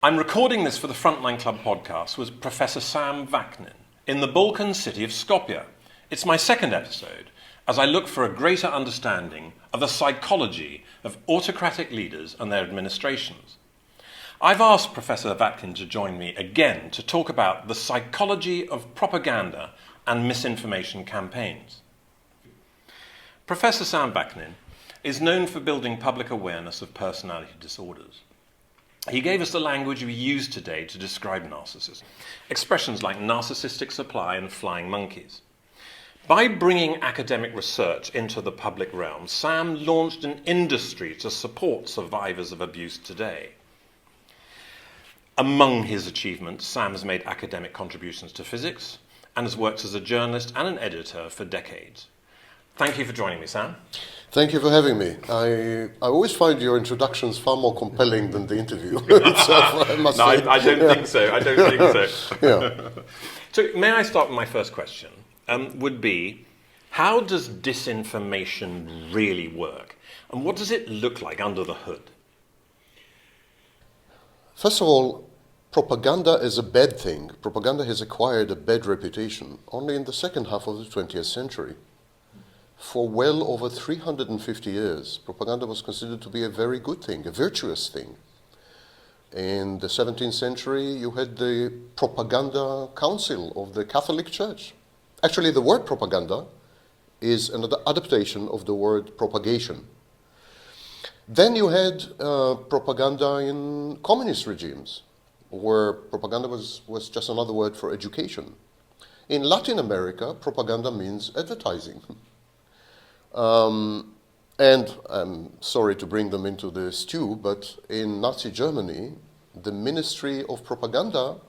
I'm recording this for the Frontline Club podcast with Professor Sam Vaknin in the Balkan city of Skopje. It's my second episode as I look for a greater understanding of the psychology of autocratic leaders and their administrations. I've asked Professor Vaknin to join me again to talk about the psychology of propaganda and misinformation campaigns. Professor Sam Vaknin is known for building public awareness of personality disorders. He gave us the language we use today to describe narcissism, expressions like narcissistic supply and flying monkeys. By bringing academic research into the public realm, Sam launched an industry to support survivors of abuse today. Among his achievements, Sam has made academic contributions to physics and has worked as a journalist and an editor for decades. Thank you for joining me, Sam. Thank you for having me. I always find your introductions far more compelling than the interview itself, I must say. I don't think so. I don't think so. Yeah. So may I start with my first question? Would be, how does disinformation really work? And what does it look like under the hood? First of all, propaganda is a bad thing. Propaganda has acquired a bad reputation only in the second half of the 20th century. For well over 350 years, propaganda was considered to be a very good thing, a virtuous thing. In the 17th century, you had the Propaganda Council of the Catholic Church. Actually, the word propaganda is an adaptation of the word propagation. Then you had propaganda in communist regimes, where propaganda was just another word for education. In Latin America, propaganda means advertising. And I'm sorry to bring them into the stew, but in Nazi Germany, the Ministry of Propaganda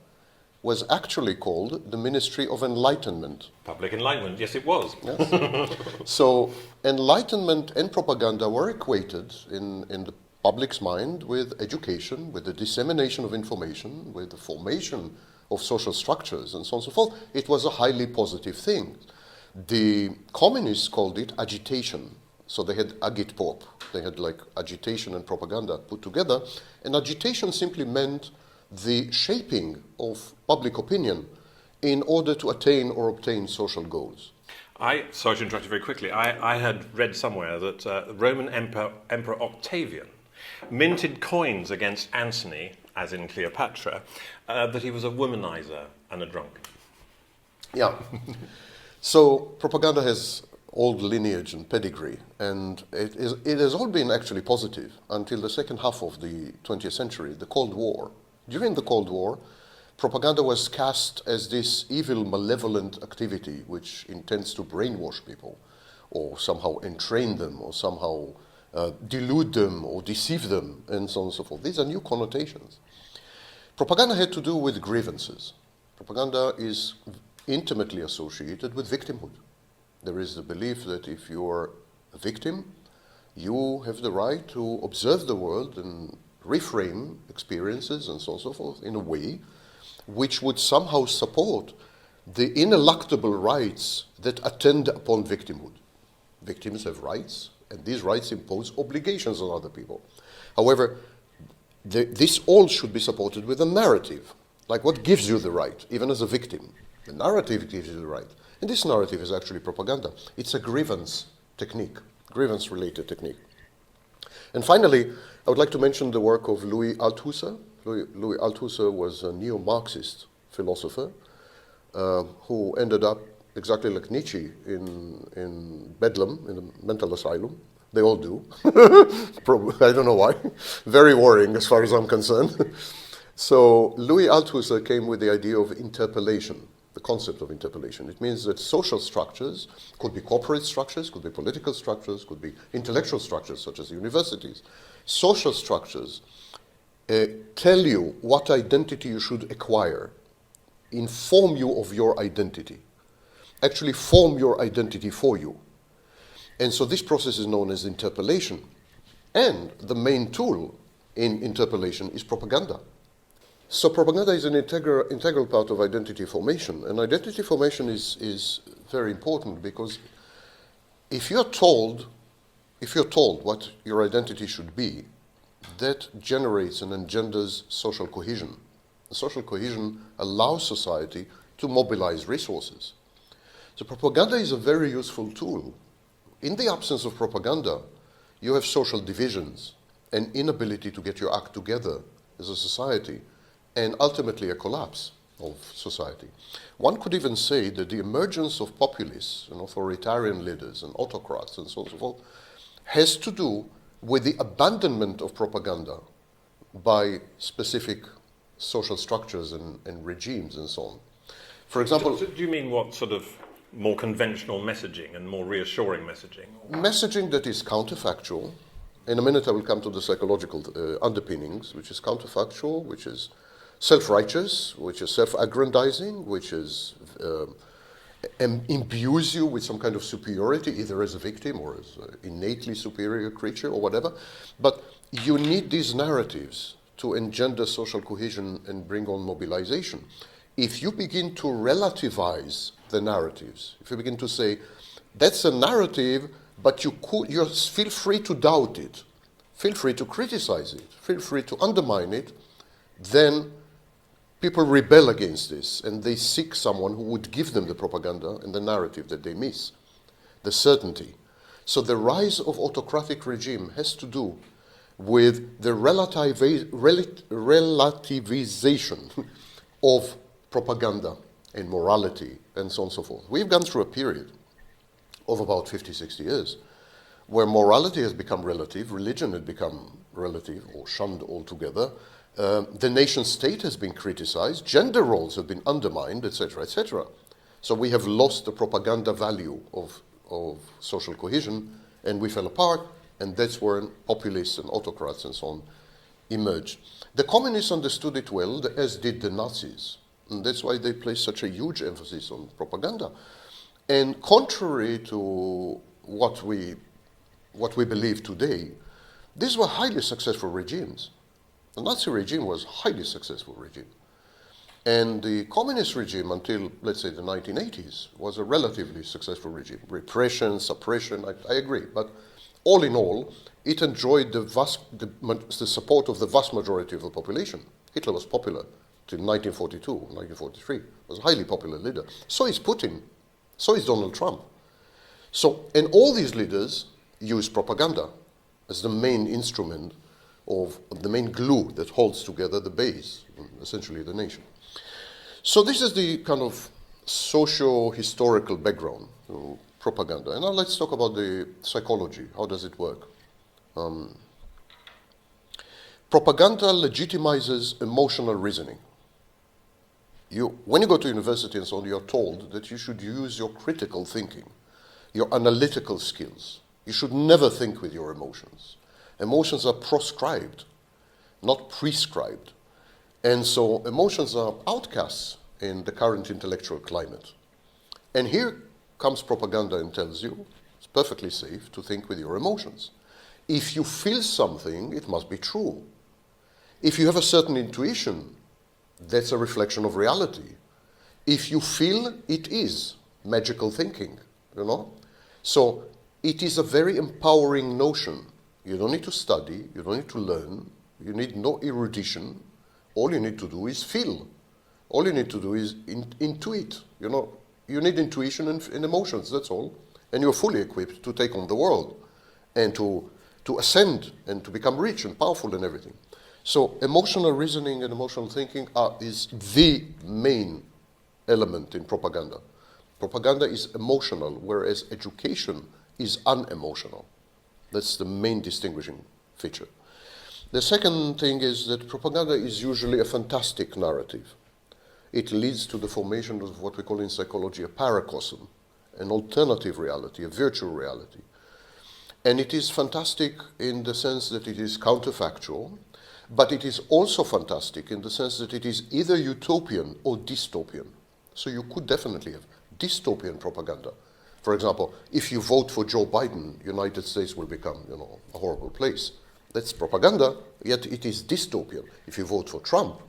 was actually called the Ministry of Enlightenment. Public enlightenment, yes it was. Yes. So enlightenment and propaganda were equated in the public's mind with education, with the dissemination of information, with the formation of social structures and so on and so forth. It was a highly positive thing. The communists called it agitation. So they had agitprop. They had like agitation and propaganda put together. And agitation simply meant the shaping of public opinion in order to attain or obtain social goals. Sorry to interrupt you very quickly. I had read somewhere that Roman Emperor Octavian minted coins against Antony, as in Cleopatra, that he was a womanizer and a drunk. Yeah. So propaganda has old lineage and pedigree, and it has all been actually positive until the second half of the 20th century, the Cold War. During the Cold War, propaganda was cast as this evil, malevolent activity which intends to brainwash people or somehow entrain them or somehow delude them or deceive them and so on and so forth. These are new connotations. Propaganda had to do with grievances. Propaganda is intimately associated with victimhood. There is the belief that if you are a victim, you have the right to observe the world and reframe experiences and so on and so forth in a way which would somehow support the ineluctable rights that attend upon victimhood. Victims have rights, and these rights impose obligations on other people. However, this all should be supported with a narrative, like what gives you the right, even as a victim. The narrative gives you the right. And this narrative is actually propaganda. It's a grievance technique, grievance-related technique. And finally, I would like to mention the work of Louis Althusser. Louis Althusser was a neo-Marxist philosopher who ended up exactly like Nietzsche in Bedlam, in a mental asylum. They all do. I don't know why. Very worrying as far as I'm concerned. So Louis Althusser came with the idea of interpellation, the concept of interpellation. It means that social structures, could be corporate structures, could be political structures, could be intellectual structures such as universities. Social structures tell you what identity you should acquire, inform you of your identity, actually form your identity for you. And so this process is known as interpellation. And the main tool in interpellation is propaganda. So propaganda is an integral part of identity formation. And identity formation is very important because if you're told what your identity should be, that generates and engenders social cohesion. Social cohesion allows society to mobilize resources. So propaganda is a very useful tool. In the absence of propaganda, you have social divisions, an inability to get your act together as a society, and ultimately a collapse of society. One could even say that the emergence of populists and authoritarian leaders and autocrats and so on and so forth has to do with the abandonment of propaganda by specific social structures and regimes and so on. For example, do you mean what sort of more conventional messaging and more reassuring messaging? Messaging that is counterfactual. In a minute I will come to the psychological underpinnings, which is counterfactual, which is self-righteous, which is self-aggrandizing, which is imbues you with some kind of superiority, either as a victim or as an innately superior creature or whatever. But you need these narratives to engender social cohesion and bring on mobilization. If you begin to relativize the narratives, if you begin to say, that's a narrative, but you feel free to doubt it, feel free to criticize it, feel free to undermine it, then people rebel against this and they seek someone who would give them the propaganda and the narrative that they miss, the certainty. So the rise of autocratic regime has to do with the relativization of propaganda and morality and so on and so forth. We've gone through a period of about 50, 60 years where morality has become relative, religion had become relative or shunned altogether, the nation state has been criticized, gender roles have been undermined, etc., etc. So we have lost the propaganda value of social cohesion and we fell apart, and that's where populists and autocrats and so on emerged. The communists understood it well, as did the Nazis. And that's why they placed such a huge emphasis on propaganda. And contrary to what we believe today, these were highly successful regimes. The Nazi regime was a highly successful regime. And the communist regime until, let's say, the 1980s was a relatively successful regime. Repression, suppression, I agree. But all in all, it enjoyed the support of the vast majority of the population. Hitler was popular till 1942, 1943. He was a highly popular leader. So is Putin. So is Donald Trump. And all these leaders use propaganda as the main instrument of the main glue that holds together the base, essentially the nation. So this is the kind of socio-historical background to propaganda. And now let's talk about the psychology. How does it work? Propaganda legitimizes emotional reasoning. When you go to university and so on, you're told that you should use your critical thinking, your analytical skills. You should never think with your emotions. Emotions are proscribed, not prescribed. And so emotions are outcasts in the current intellectual climate. And here comes propaganda and tells you it's perfectly safe to think with your emotions. If you feel something, it must be true. If you have a certain intuition, that's a reflection of reality. If you feel, it is magical thinking, So it is a very empowering notion. You don't need to study, you don't need to learn, you need no erudition. All you need to do is feel. All you need to do is intuit. You need intuition and emotions, that's all. And you're fully equipped to take on the world and to ascend and to become rich and powerful and everything. So emotional reasoning and emotional thinking is the main element in propaganda. Propaganda is emotional, whereas education is unemotional. That's the main distinguishing feature. The second thing is that propaganda is usually a fantastic narrative. It leads to the formation of what we call in psychology a paracosm, an alternative reality, a virtual reality. And it is fantastic in the sense that it is counterfactual, but it is also fantastic in the sense that it is either utopian or dystopian. So you could definitely have dystopian propaganda. For example, if you vote for Joe Biden, United States will become, a horrible place. That's propaganda, yet it is dystopian. If you vote for Trump,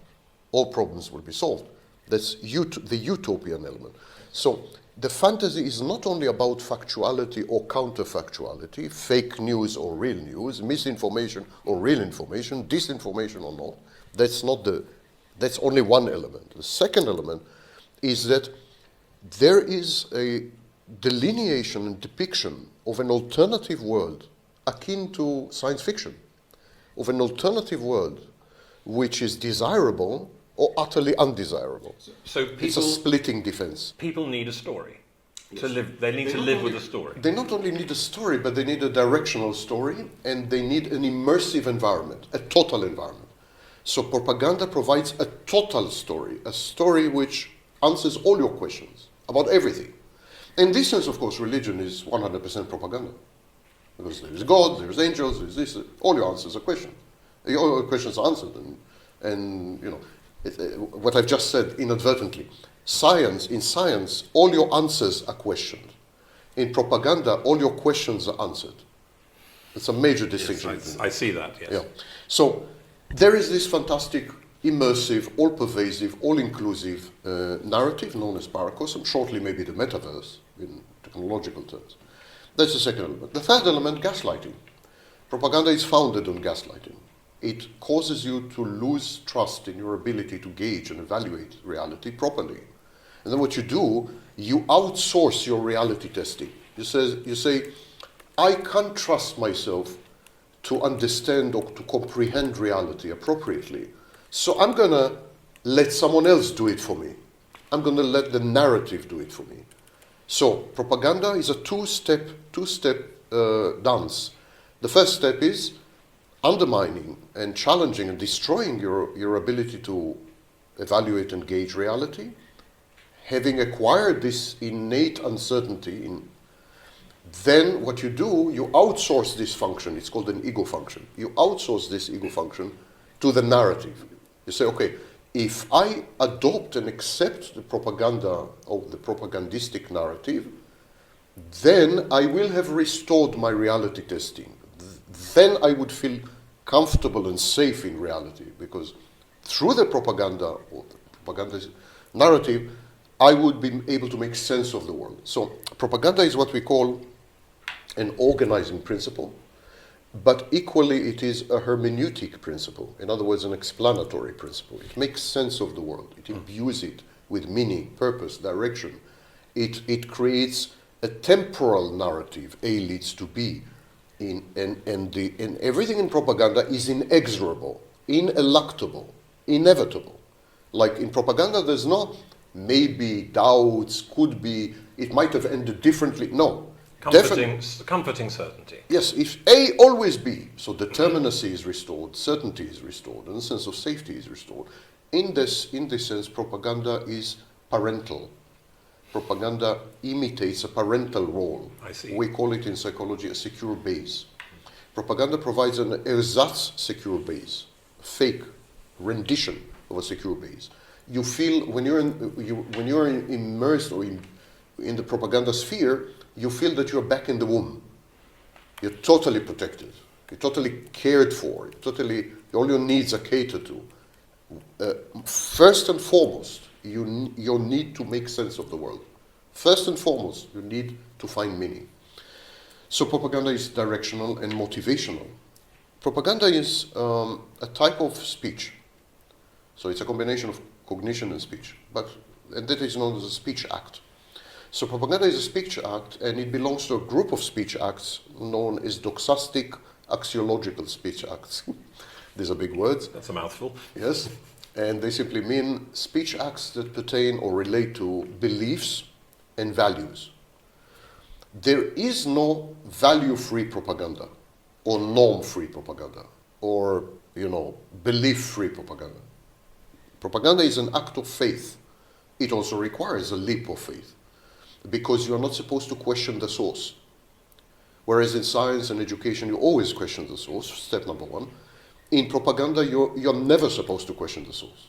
all problems will be solved. That's the utopian element. So the fantasy is not only about factuality or counterfactuality, fake news or real news, misinformation or real information, disinformation or not. That's only one element. The second element is that there is a delineation and depiction of an alternative world akin to science fiction, of an alternative world which is desirable or utterly undesirable. So it's a splitting defense. People need a story to live. They need to live with a story. They not only need a story, but they need a directional story, and they need an immersive environment, a total environment. So propaganda provides a total story, a story which answers all your questions about everything. In this sense, of course, religion is 100% propaganda. Because there is God, there is angels, there is this, all your answers are questions. All your questions are answered. And you know, what I've just said inadvertently. In science, all your answers are questioned. In propaganda, all your questions are answered. It's a major distinction. Yes, I see that, yes. Yeah. So there is this fantastic, immersive, all-pervasive, all-inclusive narrative known as paracosm, shortly maybe the metaverse in technological terms. That's the second element. The third element, gaslighting. Propaganda is founded on gaslighting. It causes you to lose trust in your ability to gauge and evaluate reality properly. And then what you do, you outsource your reality testing. You say, I can't trust myself to understand or to comprehend reality appropriately. So I'm going to let someone else do it for me. I'm going to let the narrative do it for me. So propaganda is a two-step dance. The first step is undermining and challenging and destroying your ability to evaluate and gauge reality. Having acquired this innate uncertainty, then what you do, you outsource this function. It's called an ego function. You outsource this ego function to the narrative. You say, okay, if I adopt and accept the propaganda or the propagandistic narrative, then I will have restored my reality testing. Then I would feel comfortable and safe in reality, because through the propaganda or the propaganda narrative, I would be able to make sense of the world. So propaganda is what we call an organizing principle, but equally it is a hermeneutic principle. In other words, an explanatory principle. It makes sense of the world. It imbues it with meaning, purpose, direction. It creates a temporal narrative, A leads to B, and everything in propaganda is inexorable, ineluctable, inevitable. Like in propaganda, there's no maybe, doubts, could be, it might have ended differently. No. Comforting certainty. Yes, if A, always B. So determinacy is restored, certainty is restored, and a sense of safety is restored. In this sense, propaganda is parental. Propaganda imitates a parental role. I see. We call it in psychology a secure base. Propaganda provides an ersatz secure base, a fake rendition of a secure base. You feel when you're immersed or in the propaganda sphere, you feel that you're back in the womb. You're totally protected. You're totally cared for. All your needs are catered to. First and foremost, you need to make sense of the world. First and foremost, you need to find meaning. So propaganda is directional and motivational. Propaganda is a type of speech. So it's a combination of cognition and speech. And that is known as a speech act. So propaganda is a speech act, and it belongs to a group of speech acts known as doxastic axiological speech acts. These are big words. That's a mouthful. Yes. And they simply mean speech acts that pertain or relate to beliefs and values. There is no value-free propaganda or norm-free propaganda or, belief-free propaganda. Propaganda is an act of faith. It also requires a leap of faith, because you're not supposed to question the source. Whereas in science and education, you always question the source, step number one. In propaganda, you're never supposed to question the source.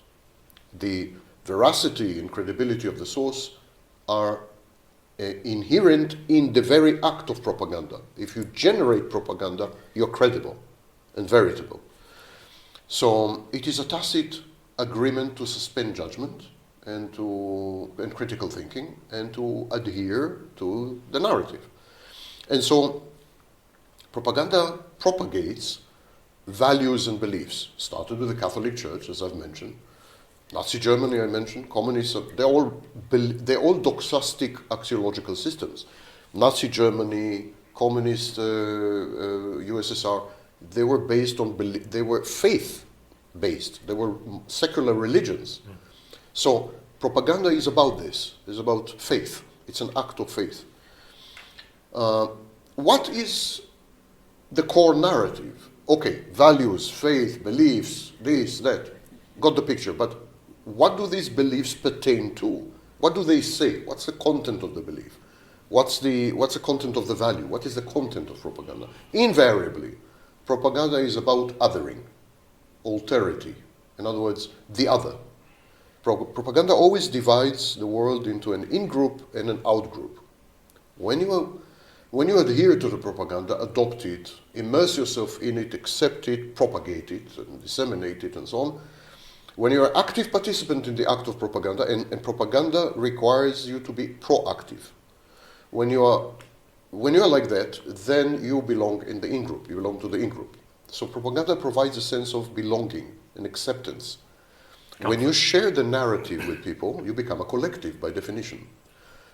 The veracity and credibility of the source are inherent in the very act of propaganda. If you generate propaganda, you're credible and veritable. So it is a tacit agreement to suspend judgment and critical thinking, and to adhere to the narrative. And so propaganda propagates values and beliefs. Started with the Catholic Church, as I've mentioned. Nazi Germany, I mentioned. Communists, they're all doxastic axiological systems. Nazi Germany, communist USSR, they were based on they were faith-based. They were secular religions. So propaganda is about this. It's about faith. It's an act of faith. What is the core narrative? Okay, values, faith, beliefs, this, that. Got the picture. But what do these beliefs pertain to? What do they say? What's the content of the belief? What's the content of the value? What is the content of propaganda? Invariably, propaganda is about othering, alterity. In other words, the other. Propaganda always divides the world into an in-group and an out-group. When you adhere to the propaganda, adopt it, immerse yourself in it, accept it, propagate it, and disseminate it, and so on, when you're an active participant in the act of propaganda, and propaganda requires you to be proactive. When you are like that, then you belong in the in-group. You belong to the in-group. So propaganda provides a sense of belonging and acceptance. Comfort. When you share the narrative with people, you become a collective by definition.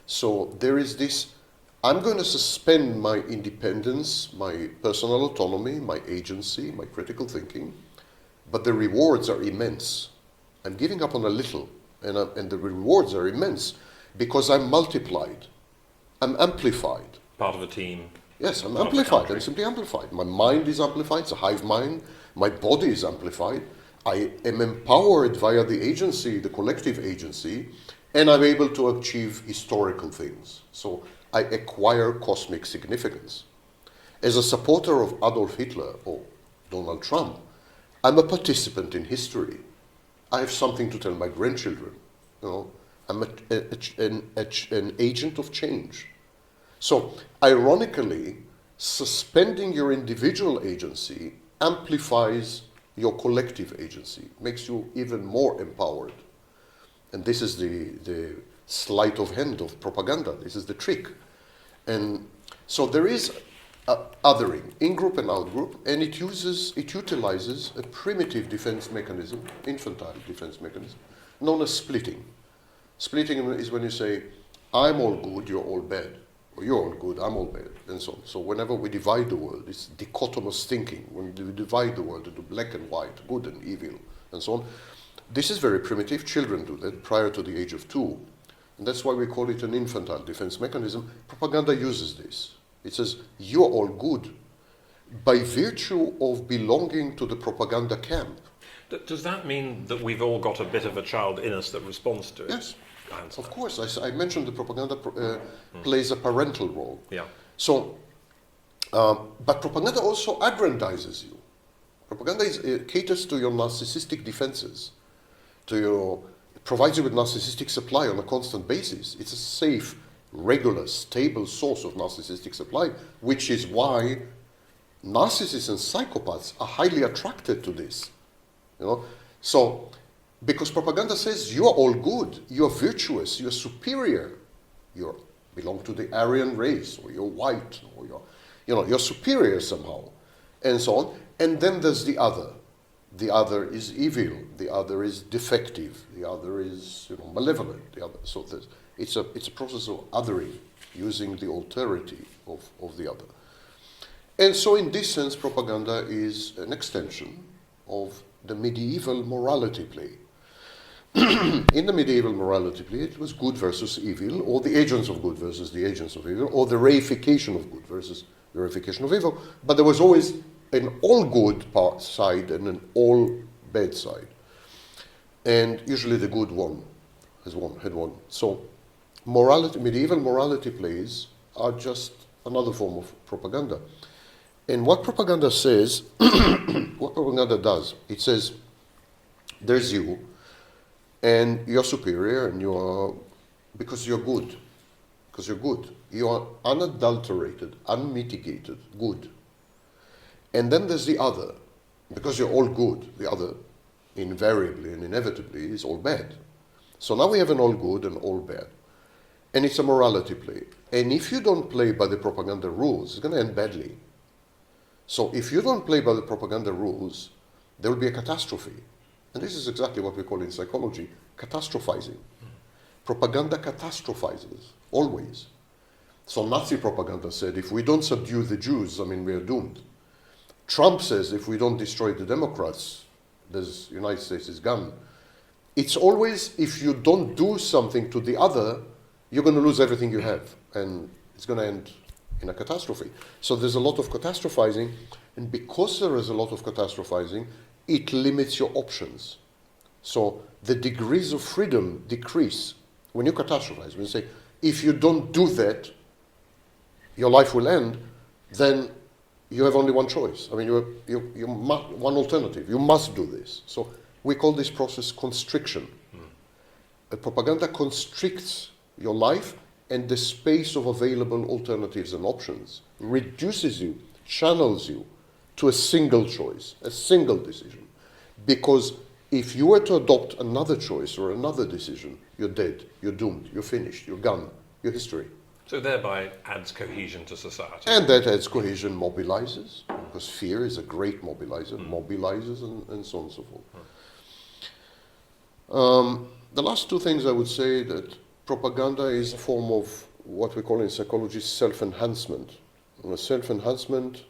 So there is this, I'm going to suspend my independence, my personal autonomy, my agency, my critical thinking, but the rewards are immense. I'm giving up on a little, and the rewards are immense because I'm multiplied. I'm amplified. Part of a team. Yes, I'm amplified. I'm simply amplified. My mind is amplified. It's a hive mind. My body is amplified. I am empowered via the agency, the collective agency, and I'm able to achieve historical things. So I acquire cosmic significance. As a supporter of Adolf Hitler or Donald Trump, I'm a participant in history. I have something to tell my grandchildren. You know, I'm an agent of change. So, ironically, suspending your individual agency amplifies your collective agency, makes you even more empowered. And this is the sleight of hand of propaganda. This is the trick. And so there is othering, in-group and out-group, and it utilizes a primitive defense mechanism, infantile defense mechanism, known as splitting. Splitting is when you say, I'm all good, you're all bad. Or you're all good, I'm all bad, and so on. So whenever we divide the world, it's dichotomous thinking. When we divide the world into black and white, good and evil, and so on. This is very primitive. Children do that prior to the age of 2. And that's why we call it an infantile defense mechanism. Propaganda uses this. It says, you're all good by virtue of belonging to the propaganda camp. Does that mean that we've all got a bit of a child in us that responds to it? Yes. Of course, I mentioned the propaganda plays a parental role. Yeah. So, but propaganda also aggrandizes you. Propaganda caters to your narcissistic defenses, provides you with narcissistic supply on a constant basis. It's a safe, regular, stable source of narcissistic supply, which is why narcissists and psychopaths are highly attracted to this. You know, so. Because propaganda says you are all good, you are virtuous, you are superior, you belong to the Aryan race, or you're white, or you're superior somehow, and so on. And then there's the other. The other is evil. The other is defective. The other is malevolent. The other. So it's a process of othering, using the alterity of the other. And so in this sense, propaganda is an extension of the medieval morality play. In the medieval morality play, it was good versus evil, or the agents of good versus the agents of evil, or the reification of good versus the reification of evil. But there was always an all good side and an all bad side. And usually the good one had won. So medieval morality plays are just another form of propaganda. And what propaganda says, what propaganda does, it says, there's you, and you're superior, and because you're good. Because you're good. You are unadulterated, unmitigated, good. And then there's the other. Because you're all good, the other, invariably and inevitably, is all bad. So now we have an all good and all bad. And it's a morality play. And if you don't play by the propaganda rules, it's going to end badly. So if you don't play by the propaganda rules, there will be a catastrophe. And this is exactly what we call in psychology catastrophizing. Propaganda catastrophizes, always. So Nazi propaganda said, if we don't subdue the Jews, we are doomed. Trump says, if we don't destroy the Democrats, the United States is gone. It's always, if you don't do something to the other, you're going to lose everything you have. And it's going to end in a catastrophe. So there's a lot of catastrophizing. And because there is a lot of catastrophizing, it limits your options. So the degrees of freedom decrease. When you catastrophize, when you say, if you don't do that, your life will end, then you have only one choice. You must, one alternative. You must do this. So we call this process constriction. Propaganda constricts your life and the space of available alternatives and options, reduces you, channels you to a single choice, a single decision. Because if you were to adopt another choice or another decision, you're dead, you're doomed, you're finished, you're gone, you're history. So thereby adds cohesion to society. And that adds cohesion, mobilizes, because fear is a great mobilizer, mobilizes and so on and so forth. The last two things I would say that propaganda is a form of what we call in psychology self-enhancement. Self-enhancement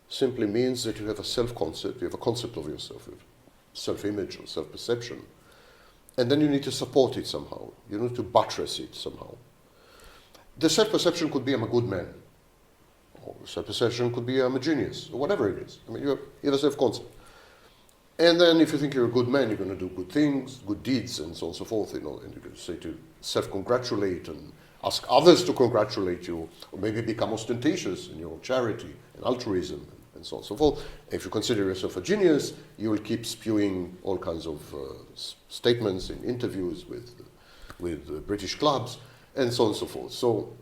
simply means that you have a self-concept, you have a concept of yourself, self-image or self-perception, and then you need to support it somehow. You need to buttress it somehow. The self-perception could be I'm a good man, or self-perception could be I'm a genius, or whatever it is. You have a self-concept. And then if you think you're a good man, you're going to do good things, good deeds, and so on and so forth, and you can say to self-congratulate and ask others to congratulate you, or maybe become ostentatious in your charity and altruism, and so on and so forth. If you consider yourself a genius, you will keep spewing all kinds of statements in interviews with British clubs, and so on and so forth. So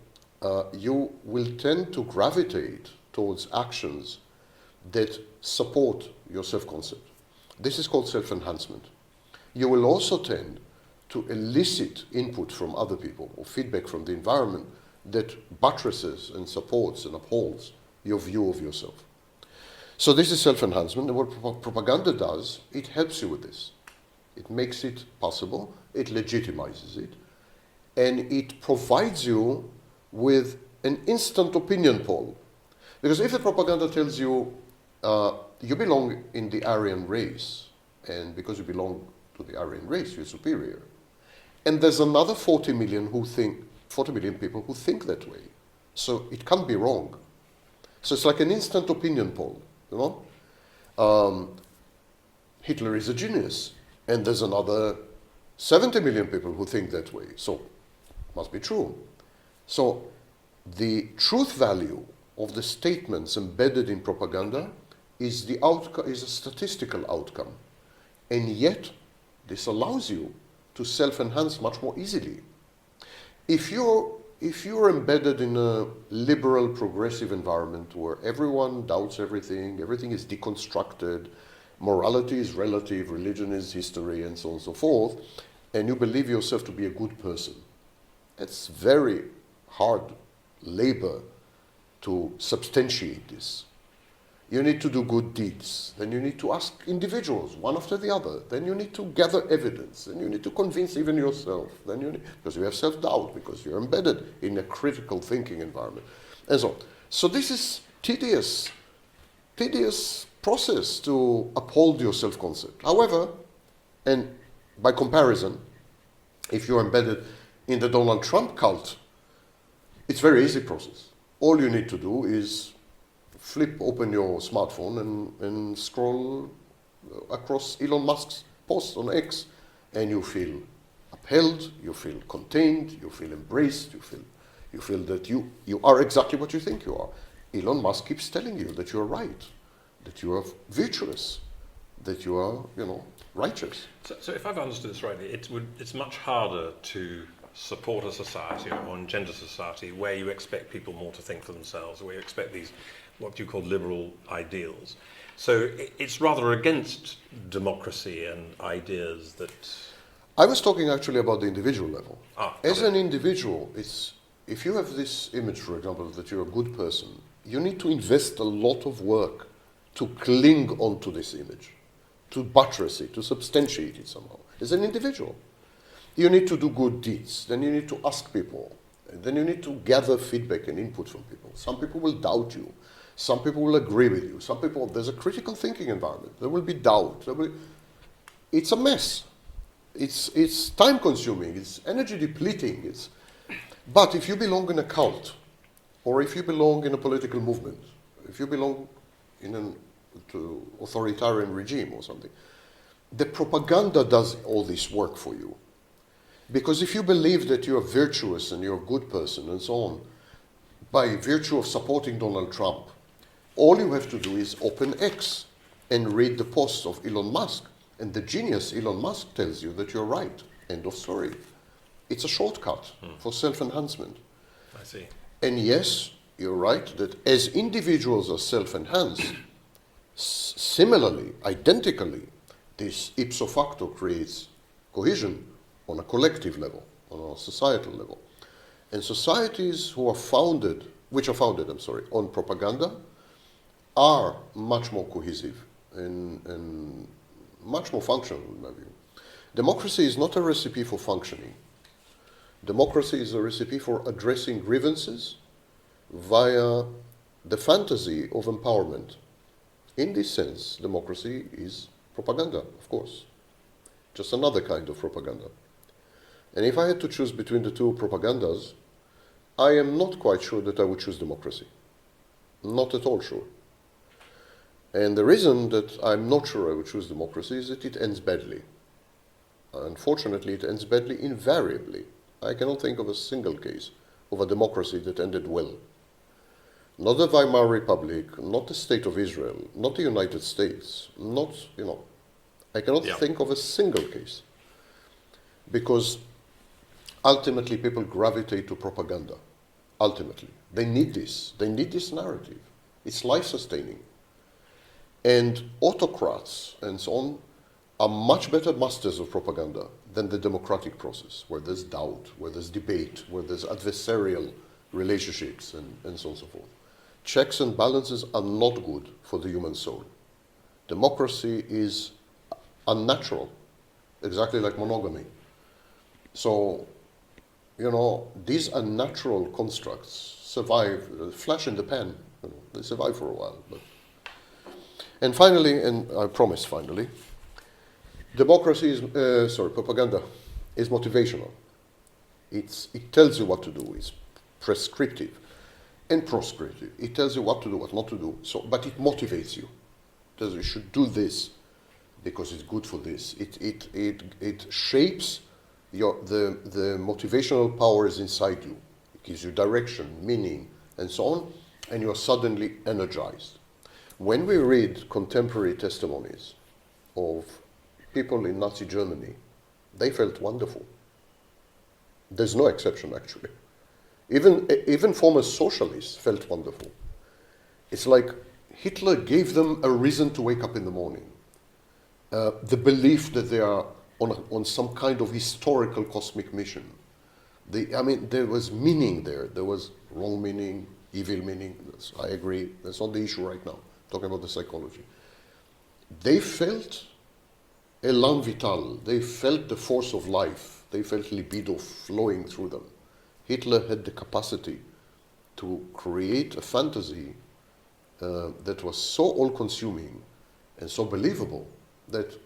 you will tend to gravitate towards actions that support your self-concept. This is called self-enhancement. You will also tend to elicit input from other people or feedback from the environment that buttresses and supports and upholds your view of yourself. So this is self-enhancement, and what propaganda does, it helps you with this. It makes it possible, it legitimizes it, and it provides you with an instant opinion poll. Because if the propaganda tells you you belong in the Aryan race, and because you belong to the Aryan race, you're superior. And there's another 40 million people who think that way. So it can't be wrong. So it's like an instant opinion poll, Hitler is a genius, and there's another 70 million people who think that way. So it must be true. So the truth value of the statements embedded in propaganda is a statistical outcome. And yet, this allows you to self-enhance much more easily. If you're embedded in a liberal, progressive environment where everyone doubts everything is deconstructed, morality is relative, religion is history, and so on and so forth, and you believe yourself to be a good person, it's very hard labor to substantiate this. You need to do good deeds. Then you need to ask individuals, one after the other. Then you need to gather evidence. Then you need to convince even yourself. Because you have self-doubt, because you're embedded in a critical thinking environment. And so on. So this is tedious process to uphold your self-concept. However, and by comparison, if you're embedded in the Donald Trump cult, it's a very easy process. All you need to do is flip open your smartphone and scroll across Elon Musk's posts on X, and you feel upheld, you feel contained, you feel embraced, you feel that you are exactly what you think you are. Elon Musk keeps telling you that you're right, that you are virtuous, that you are, righteous. So if I've understood this rightly, it's much harder to support a society or engender society where you expect people more to think for themselves, where you expect these what you call liberal ideals. So it's rather against democracy and ideas that... I was talking actually about the individual level. As got it. an individual, if you have this image, for example, that you're a good person, you need to invest a lot of work to cling onto this image, to buttress it, to substantiate it somehow. As an individual, you need to do good deeds. Then you need to ask people. Then you need to gather feedback and input from people. Some people will doubt you. Some people will agree with you. Some people, there's a critical thinking environment. There will be doubt. It's a mess. It's time consuming. It's energy depleting. But if you belong in a cult, or if you belong in a political movement, if you belong in an authoritarian regime or something, the propaganda does all this work for you. Because if you believe that you're virtuous and you're a good person and so on, by virtue of supporting Donald Trump, all you have to do is open X and read the posts of Elon Musk. And the genius Elon Musk tells you that you're right. End of story. It's a shortcut for self-enhancement. I see. And yes, you're right that as individuals are self-enhanced, similarly, identically, this ipso facto creates cohesion on a collective level, on a societal level. And societies which are founded on propaganda, are much more cohesive and much more functional in my view. Democracy is not a recipe for functioning. Democracy is a recipe for addressing grievances via the fantasy of empowerment. In this sense, democracy is propaganda, of course. Just another kind of propaganda. And if I had to choose between the two propagandas, I am not quite sure that I would choose democracy. Not at all sure. And the reason that I'm not sure I would choose democracy is that it ends badly. Unfortunately, it ends badly invariably. I cannot think of a single case of a democracy that ended well. Not the Weimar Republic, not the State of Israel, not the United States, I cannot think of a single case. Because ultimately people gravitate to propaganda. Ultimately. They need this. They need this narrative. It's life-sustaining. And autocrats and so on are much better masters of propaganda than the democratic process, where there's doubt, where there's debate, where there's adversarial relationships, and so on and so forth. Checks and balances are not good for the human soul. Democracy is unnatural, exactly like monogamy. So, these unnatural constructs survive, flash in the pan. They survive for a while. And finally, and I promise finally, propaganda is motivational. It tells you what to do. It's prescriptive and proscriptive. It tells you what to do, what not to do. But it motivates you. It tells you should do this because it's good for this. It shapes the motivational powers inside you. It gives you direction, meaning, and so on, and you are suddenly energized. When we read contemporary testimonies of people in Nazi Germany, they felt wonderful. There's no exception, actually. Even former socialists felt wonderful. It's like Hitler gave them a reason to wake up in the morning. The belief that they are on some kind of historical cosmic mission. There was meaning there. There was wrong meaning, evil meaning. I agree. That's not the issue right now. I'm talking about the psychology. They felt élan vital. They felt the force of life. They felt libido flowing through them. Hitler had the capacity to create a fantasy that was so all-consuming and so believable that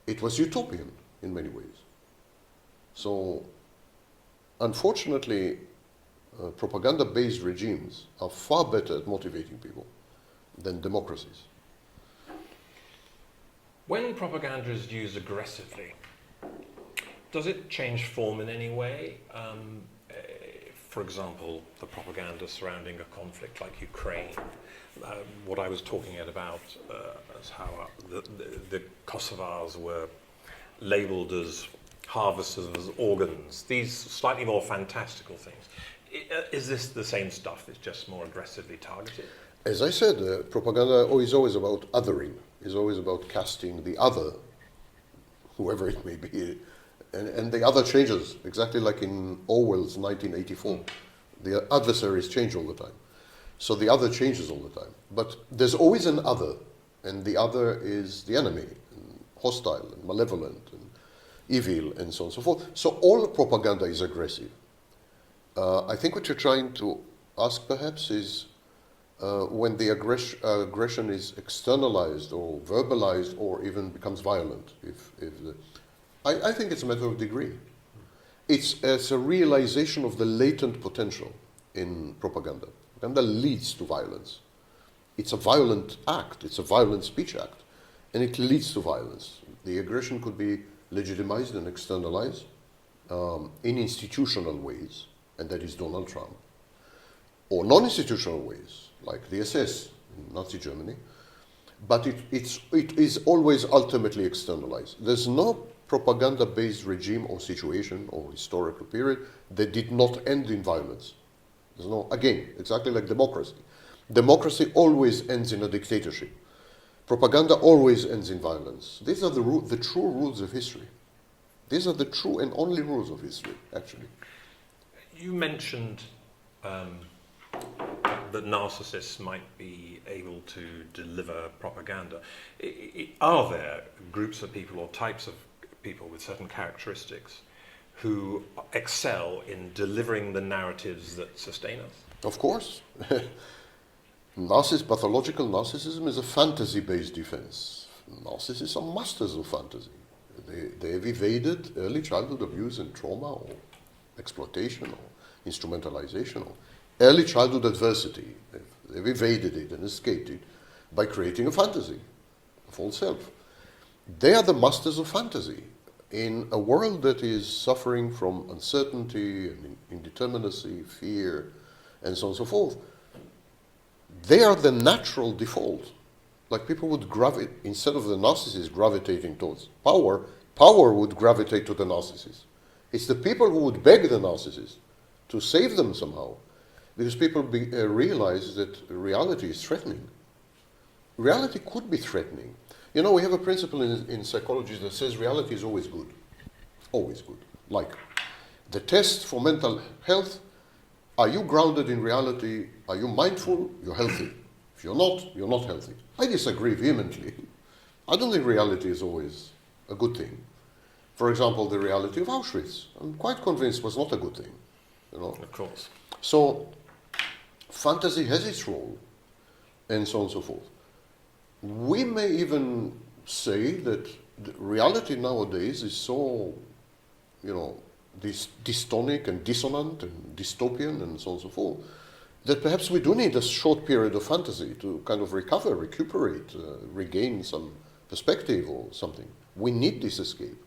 it was utopian in many ways. So, unfortunately, propaganda-based regimes are far better at motivating people than democracies. When propaganda is used aggressively, does it change form in any way? For example, the propaganda surrounding a conflict like Ukraine. What I was talking about is how the Kosovars were labelled as harvesters of organs. These slightly more fantastical things. Is this the same stuff? It's just more aggressively targeted? As I said, propaganda is always about othering. Is always about casting the other, whoever it may be, And the other changes, exactly like in Orwell's 1984. The adversaries change all the time. So the other changes all the time. But there's always an other, and the other is the enemy, and hostile, and malevolent, and evil, and so on and so forth. So all propaganda is aggressive. I think what you're trying to ask, perhaps, is when the aggression is externalized or verbalized or even becomes violent. I think it's a matter of degree. It's a realization of the latent potential in propaganda. Propaganda leads to violence. It's a violent act. It's a violent speech act. And it leads to violence. The aggression could be legitimized and externalized in institutional ways, and that is Donald Trump, or non-institutional ways, like the SS in Nazi Germany, but it is always ultimately externalized. There's no propaganda-based regime or situation or historical period that did not end in violence. There's no, again, exactly like democracy. Democracy always ends in a dictatorship. Propaganda always ends in violence. These are the true rules of history. These are the true and only rules of history, actually. You mentioned that narcissists might be able to deliver propaganda. Are there groups of people or types of people with certain characteristics who excel in delivering the narratives that sustain us? Of course. Pathological narcissism is a fantasy-based defense. Narcissists are masters of fantasy. They have evaded early childhood abuse and trauma or exploitation or instrumentalization or early childhood adversity. They've evaded it and escaped it by creating a fantasy, a false self. They are the masters of fantasy in a world that is suffering from uncertainty and indeterminacy, fear, and so on and so forth. They are the natural default. Like people would gravitate, instead of the narcissist gravitating towards power, power would gravitate to the narcissist. It's the people who would beg the narcissist to save them somehow, because people realize that reality is threatening. Reality could be threatening. You know, we have a principle in psychology that says reality is always good. Always good. Like, the test for mental health, are you grounded in reality? Are you mindful? You're healthy. If you're not healthy. I disagree vehemently. I don't think reality is always a good thing. For example, the reality of Auschwitz, I'm quite convinced was not a good thing. You know? Of course. So, fantasy has its role, and so on and so forth. We may even say that reality nowadays is so, you know, dystonic and dissonant and dystopian and so on and so forth, that perhaps we do need a short period of fantasy to kind of recover, recuperate, regain some perspective or something. We need this escape.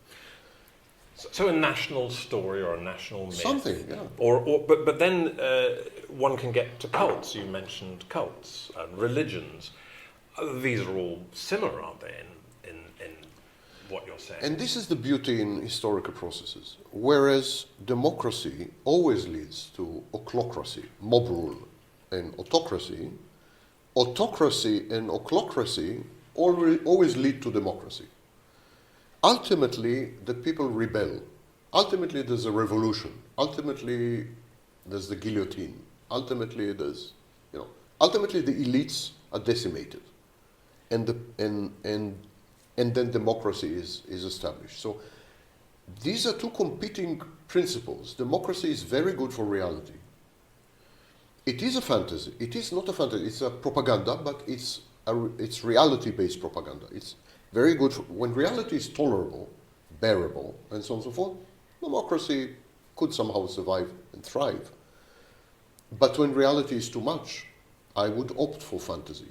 So a national story or a national myth. Something, yeah. But then one can get to cults. You mentioned cults and religions. These are all similar, aren't they, in what you're saying? And this is the beauty in historical processes. Whereas democracy always leads to ochlocracy, mob rule, and autocracy, autocracy and ochlocracy always lead to democracy. Ultimately, the people rebel. Ultimately, there's a revolution. Ultimately, there's the guillotine. Ultimately, ultimately the elites are decimated. And then democracy is established. So these are two competing principles. Democracy is very good for reality. It is a fantasy. It is not a fantasy. It's a propaganda, but it's reality-based propaganda. It's very good when reality is tolerable, bearable, and so on and so forth. Democracy could somehow survive and thrive. But when reality is too much, I would opt for fantasy.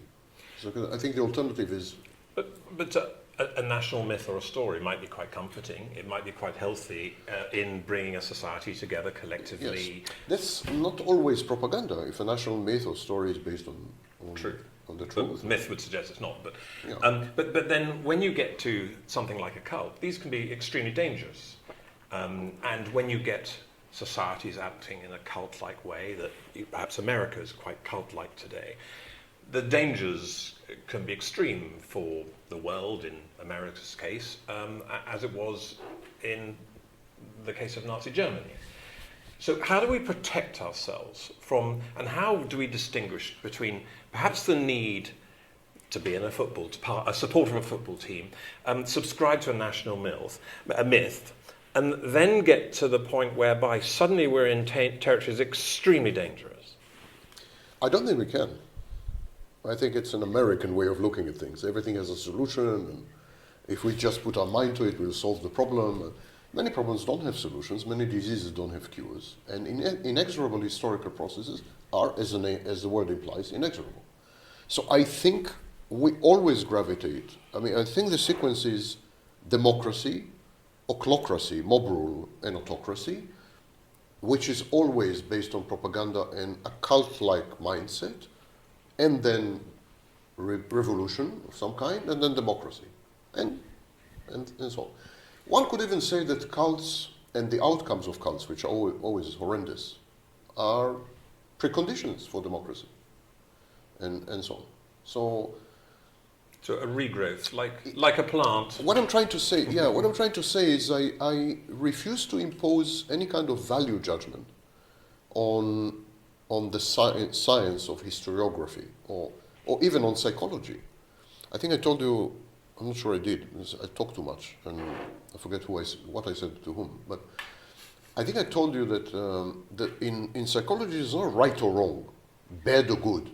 So I think the alternative is... But a national myth or a story might be quite comforting. It might be quite healthy in bringing a society together collectively. Yes. That's not always propaganda. If a national myth or story is based on the truth. But myth would suggest it's not. But, yeah. But then when you get to something like a cult, these can be extremely dangerous. And when you get societies acting in a cult-like way, that perhaps America is quite cult-like today, the dangers can be extreme for the world, in America's case, as it was in the case of Nazi Germany. So how do we protect ourselves from, and how do we distinguish between perhaps the need to be in a supporter of a football team, subscribe to a national myth, and then get to the point whereby suddenly we're in territories extremely dangerous? I don't think we can. I think it's an American way of looking at things. Everything has a solution, and if we just put our mind to it, we'll solve the problem. Many problems don't have solutions. Many diseases don't have cures. And inexorable historical processes are, as the word implies, inexorable. So I think we always gravitate. I think the sequence is democracy, ochlocracy, mob rule, and autocracy, which is always based on propaganda and a cult-like mindset, and then revolution of some kind, and then democracy, and so on. One could even say that cults and the outcomes of cults, which are always horrendous, are preconditions for democracy, and so on. So a regrowth, like a plant. What I'm trying to say, is I refuse to impose any kind of value judgment on the science of historiography or even on psychology. I think I told you, I'm not sure I did, I talk too much, and I forget what I said to whom, but I think I told you that in psychology there's no right or wrong, bad or good.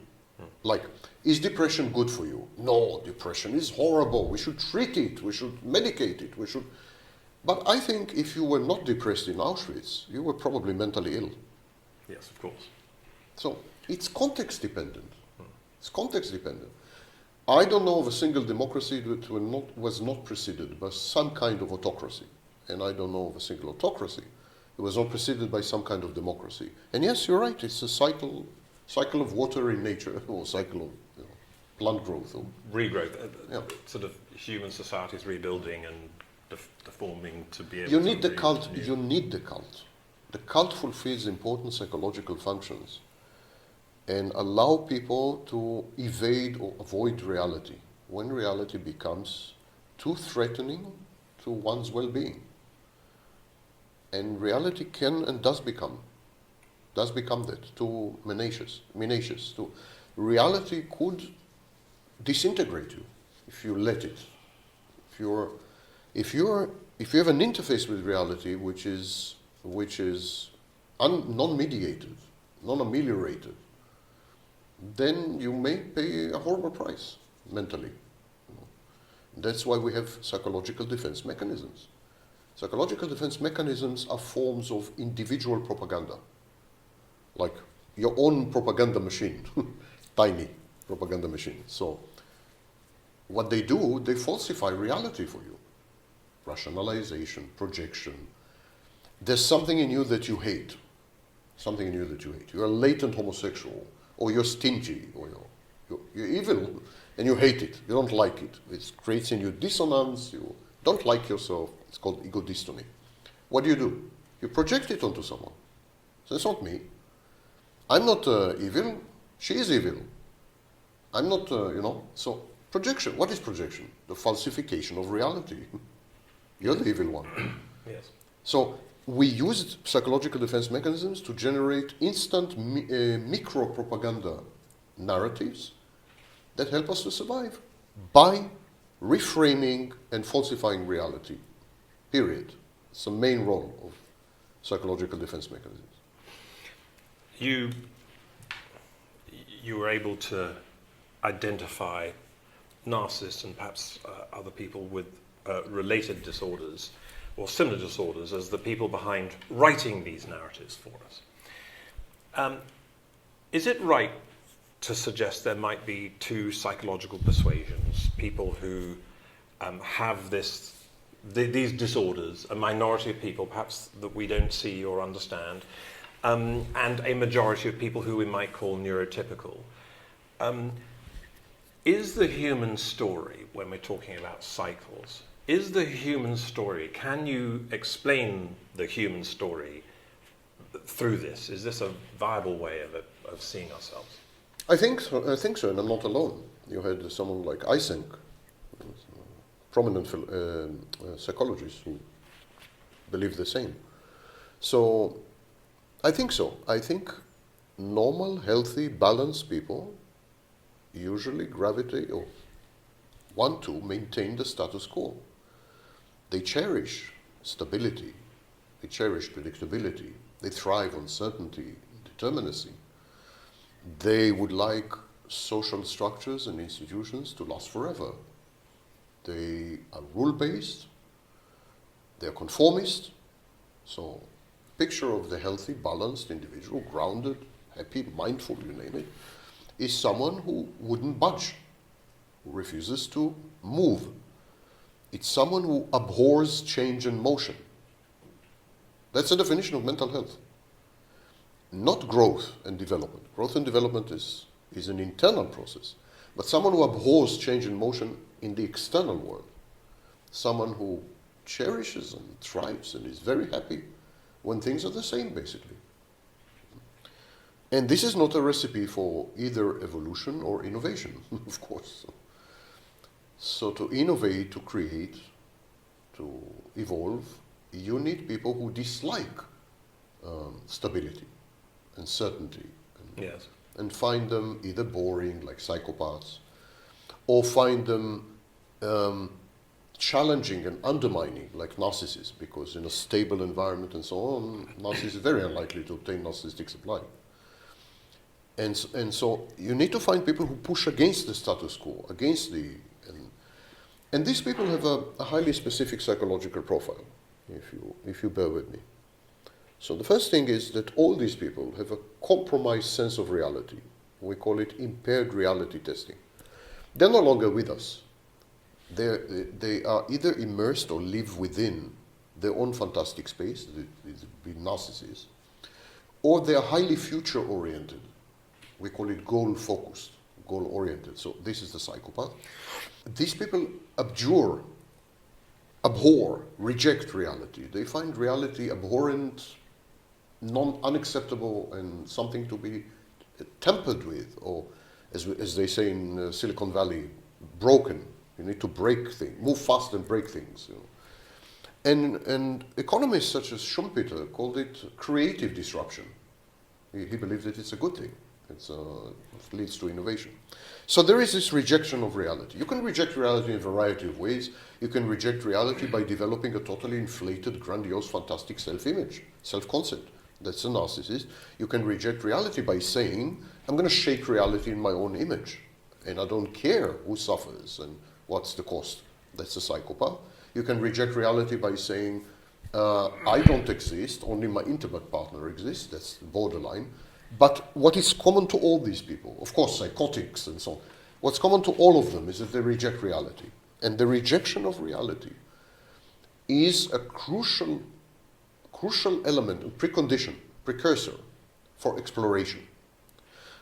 Like, is depression good for you? No, depression is horrible. We should treat it. We should medicate it. But I think if you were not depressed in Auschwitz, you were probably mentally ill. Yes, of course. So it's context dependent. It's context dependent. I don't know of a single democracy that was not preceded by some kind of autocracy. And I don't know of a single autocracy that was not preceded by some kind of democracy. And yes, you're right, it's a cycle of water in nature, or cycle of plant growth. Or regrowth, sort of human societies rebuilding and deforming to be able you to need the cult. You need the cult. The cult fulfills important psychological functions and allow people to evade or avoid reality when reality becomes too threatening to one's well-being. And reality can and does become that, too menacious. Reality could disintegrate you if you let it. If you have an interface with reality which is non-mediated, non-ameliorated, then you may pay a horrible price mentally. That's why we have psychological defense mechanisms. Psychological defense mechanisms are forms of individual propaganda, like your own propaganda machine, tiny propaganda machine. So what they do, they falsify reality for you. Rationalization, projection. There's something in you that you hate. Something in you that you hate. You're a latent homosexual, or you're stingy, or you're evil, and you hate it. You don't like it. It creates in you dissonance. You don't like yourself. It's called ego dystony. What do? You project it onto someone. So it's not me. I'm not evil. She is evil. I'm not, So projection. What is projection? The falsification of reality. You're the evil one. Yes. So we used psychological defense mechanisms to generate instant micro-propaganda narratives that help us to survive by reframing and falsifying reality. Period. It's the main role of psychological defense mechanisms. You were able to identify narcissists and perhaps other people with related disorders or similar disorders as the people behind writing these narratives for us. Is it right to suggest there might be two psychological persuasions, people who have these disorders, a minority of people perhaps that we don't see or understand, and a majority of people who we might call neurotypical? Is the human story, when we're talking about cycles, is the human story, can you explain the human story through this? Is this a viable way of seeing ourselves? I think so, and I'm not alone. You had someone like Eysenck, prominent psychologist, who believe the same. So I think so. I think normal, healthy, balanced people usually gravitate or want to maintain the status quo. They cherish stability. They cherish predictability. They thrive on certainty, determinacy. They would like social structures and institutions to last forever. They are rule-based. They are conformist. So, picture of the healthy, balanced individual, grounded, happy, mindful, you name it, is someone who wouldn't budge, who refuses to move. It's someone who abhors change and motion. That's the definition of mental health. Not growth and development. Growth and development is an internal process. But someone who abhors change and motion in the external world. Someone who cherishes and thrives and is very happy when things are the same, basically. And this is not a recipe for either evolution or innovation, of course. So to innovate, to create, to evolve, you need people who dislike stability and certainty. Yes. And find them either boring, like psychopaths, or find them challenging and undermining, like narcissists, because in a stable environment and so on, narcissists is very unlikely to obtain narcissistic supply. And so you need to find people who push against the status quo, against the... And these people have a highly specific psychological profile, if you bear with me. So the first thing is that all these people have a compromised sense of reality. We call it impaired reality testing. They're no longer with us. They are either immersed or live within their own fantastic space, the narcissists, or they are highly future-oriented. We call it goal-focused, goal-oriented. So this is the psychopath. These people abhor, reject reality. They find reality abhorrent, unacceptable, and something to be tempered with, or as they say in Silicon Valley, broken. You need to break things, move fast and break things. You know. And economists such as Schumpeter called it creative disruption. He believes that it's a good thing. It leads to innovation. So there is this rejection of reality. You can reject reality in a variety of ways. You can reject reality by developing a totally inflated, grandiose, fantastic self-image, self-concept. That's a narcissist. You can reject reality by saying, I'm going to shake reality in my own image. And I don't care who suffers and what's the cost. That's a psychopath. You can reject reality by saying, I don't exist, only my intimate partner exists. That's borderline. But what is common to all these people, of course, psychotics and so on, what's common to all of them is that they reject reality. And the rejection of reality is a crucial element, a precondition, precursor for exploration.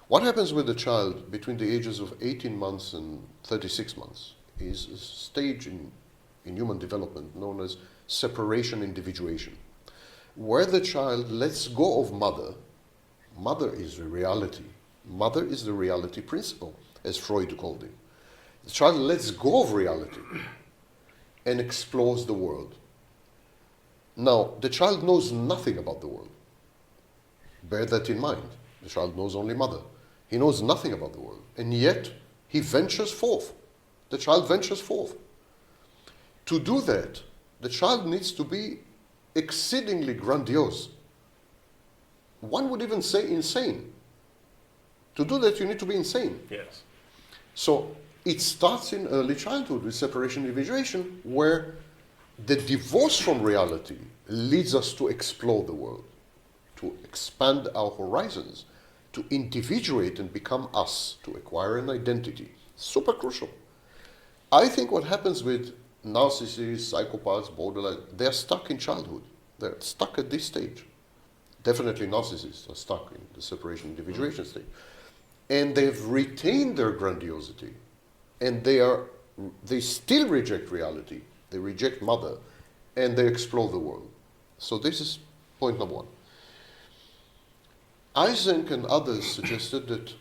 What happens with the child between the ages of 18 months and 36 months is a stage in human development known as separation individuation, where the child lets go of mother. Mother is the reality. Mother is the reality principle, as Freud called it. The child lets go of reality and explores the world. Now, the child knows nothing about the world. Bear that in mind. The child knows only mother. He knows nothing about the world. And yet, he ventures forth. The child ventures forth. To do that, the child needs to be exceedingly grandiose. One would even say insane. To do that, you need to be insane. Yes. So it starts in early childhood with separation individuation, where the divorce from reality leads us to explore the world, to expand our horizons, to individuate and become us, to acquire an identity. Super crucial. I think what happens with narcissists, psychopaths, borderline, they're stuck in childhood. They're stuck at this stage. Definitely narcissists are stuck in the separation individuation state. And they've retained their grandiosity. And they still reject reality. They reject mother. And they explore the world. So this is point number one. Eysenck and others suggested that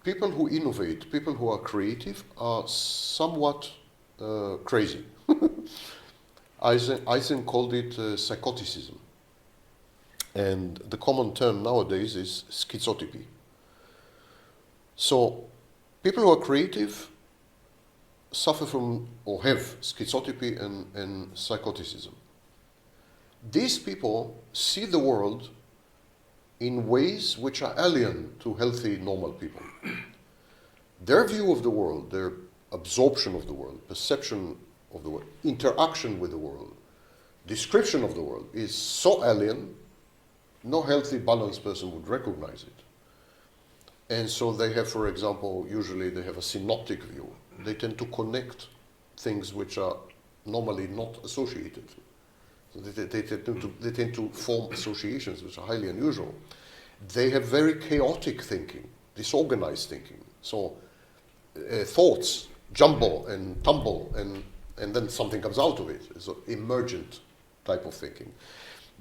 people who innovate, people who are creative, are somewhat crazy. Eisen called it psychoticism. And the common term nowadays is schizotypy. So people who are creative suffer from or have schizotypy and psychoticism. These people see the world in ways which are alien to healthy, normal people. Their view of the world, their absorption of the world, perception of the world, interaction with the world, description of the world is so alien, no healthy, balanced person would recognize it. And so they have, for example, usually they have a synoptic view. They tend to connect things which are normally not associated. So they tend to form associations which are highly unusual. They have very chaotic thinking, disorganized thinking. So thoughts jumble and tumble, and then something comes out of it. It's an emergent type of thinking.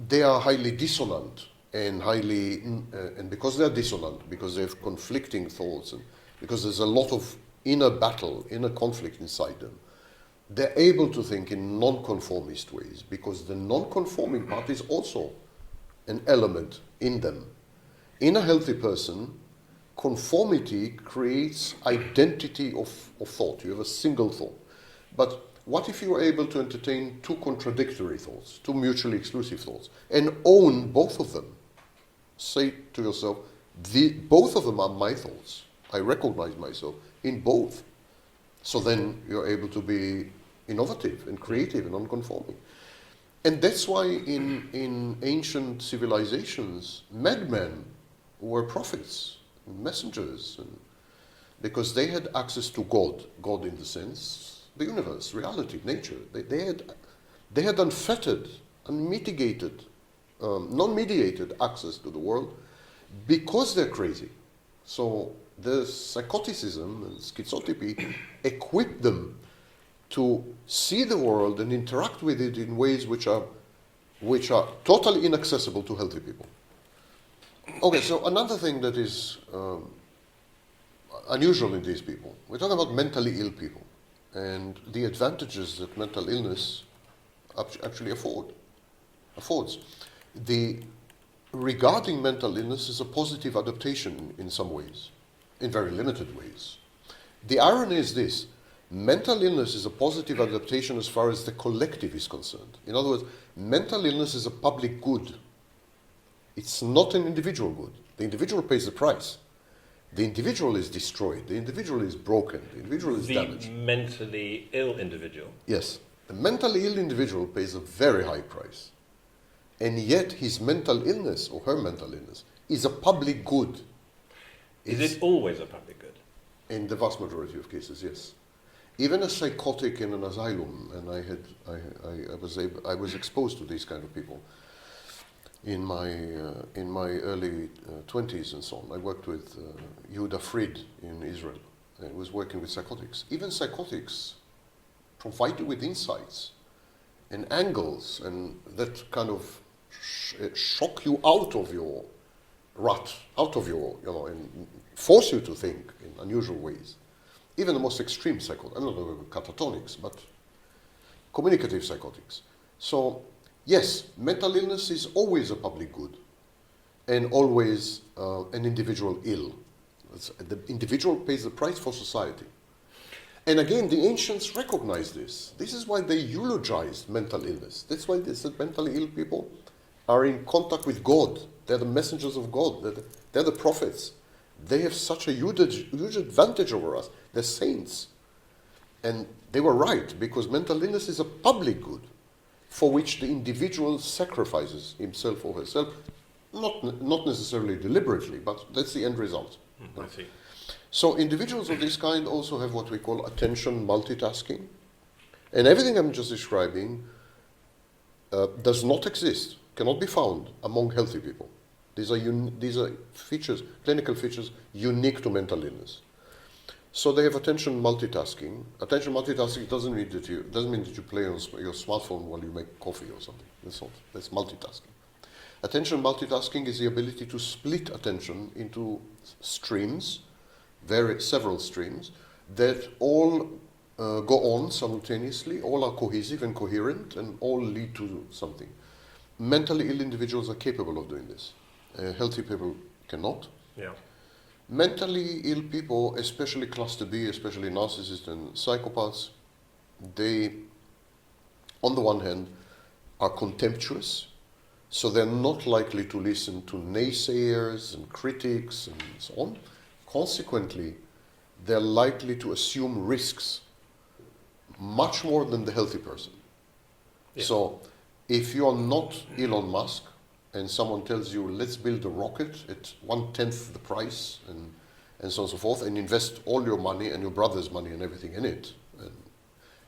They are highly dissonant and and because they're dissonant, because they have conflicting thoughts, and because there's a lot of inner battle, inner conflict inside them, they're able to think in non-conformist ways, because the non-conforming part is also an element in them. In a healthy person, conformity creates identity of thought. You have a single thought. But what if you are able to entertain two contradictory thoughts, two mutually exclusive thoughts, and own both of them? Say to yourself, both of them are my thoughts. I recognize myself in both. So then you're able to be innovative and creative and non-conforming. And that's why in ancient civilizations, madmen were prophets, messengers, because they had access to God in the sense, the universe, reality, nature. They had unfettered, unmitigated, non-mediated access to the world because they're crazy. So the psychoticism and schizotypy equip them to see the world and interact with it in ways which are totally inaccessible to healthy people. Okay, so another thing that is unusual in these people, we're talking about mentally ill people and the advantages that mental illness actually affords. Regarding mental illness is a positive adaptation in some ways, in very limited ways. The irony is this: mental illness is a positive adaptation as far as the collective is concerned. In other words, mental illness is a public good. It's not an individual good. The individual pays the price. The individual is destroyed. The individual is broken. The individual is damaged. The mentally ill individual? Yes. The mentally ill individual pays a very high price. And yet his mental illness, or her mental illness, is a public good. Is it always a public good? In the vast majority of cases, yes. Even a psychotic in an asylum, and I was exposed to these kind of people in my early 20s and so on. I worked with Yehuda Fried in Israel. I was working with psychotics. Even psychotics provide you with insights and angles and that kind of shock you out of your rut, out of your, and force you to think in unusual ways. Even the most extreme psychotics, I'm not talking about catatonics, but communicative psychotics. So, yes, mental illness is always a public good and always an individual ill. The individual pays the price for society. And again, the ancients recognized this. This is why they eulogized mental illness. That's why they said mentally ill people are in contact with God. They're the messengers of God. They're the prophets. They have such a huge advantage over us. They're saints. And they were right, because mental illness is a public good for which the individual sacrifices himself or herself, not necessarily deliberately, but that's the end result. I see. So individuals of this kind also have what we call attention multitasking. And everything I'm just describing does not exist, cannot be found among healthy people. These are features, clinical features, unique to mental illness. So they have attention multitasking. Attention multitasking doesn't mean that you play on your smartphone while you make coffee or something. That's multitasking. Attention multitasking is the ability to split attention into streams, several streams, that all go on simultaneously, all are cohesive and coherent, and all lead to something. Mentally ill individuals are capable of doing this. Healthy people cannot. Yeah. Mentally ill people, especially cluster B, especially narcissists and psychopaths, they, on the one hand, are contemptuous, so they're not likely to listen to naysayers and critics and so on. Consequently, they're likely to assume risks much more than the healthy person. Yeah. So if you are not Elon Musk and someone tells you, let's build a rocket at 1/10 the price and so on and so forth, and invest all your money and your brother's money and everything in it, and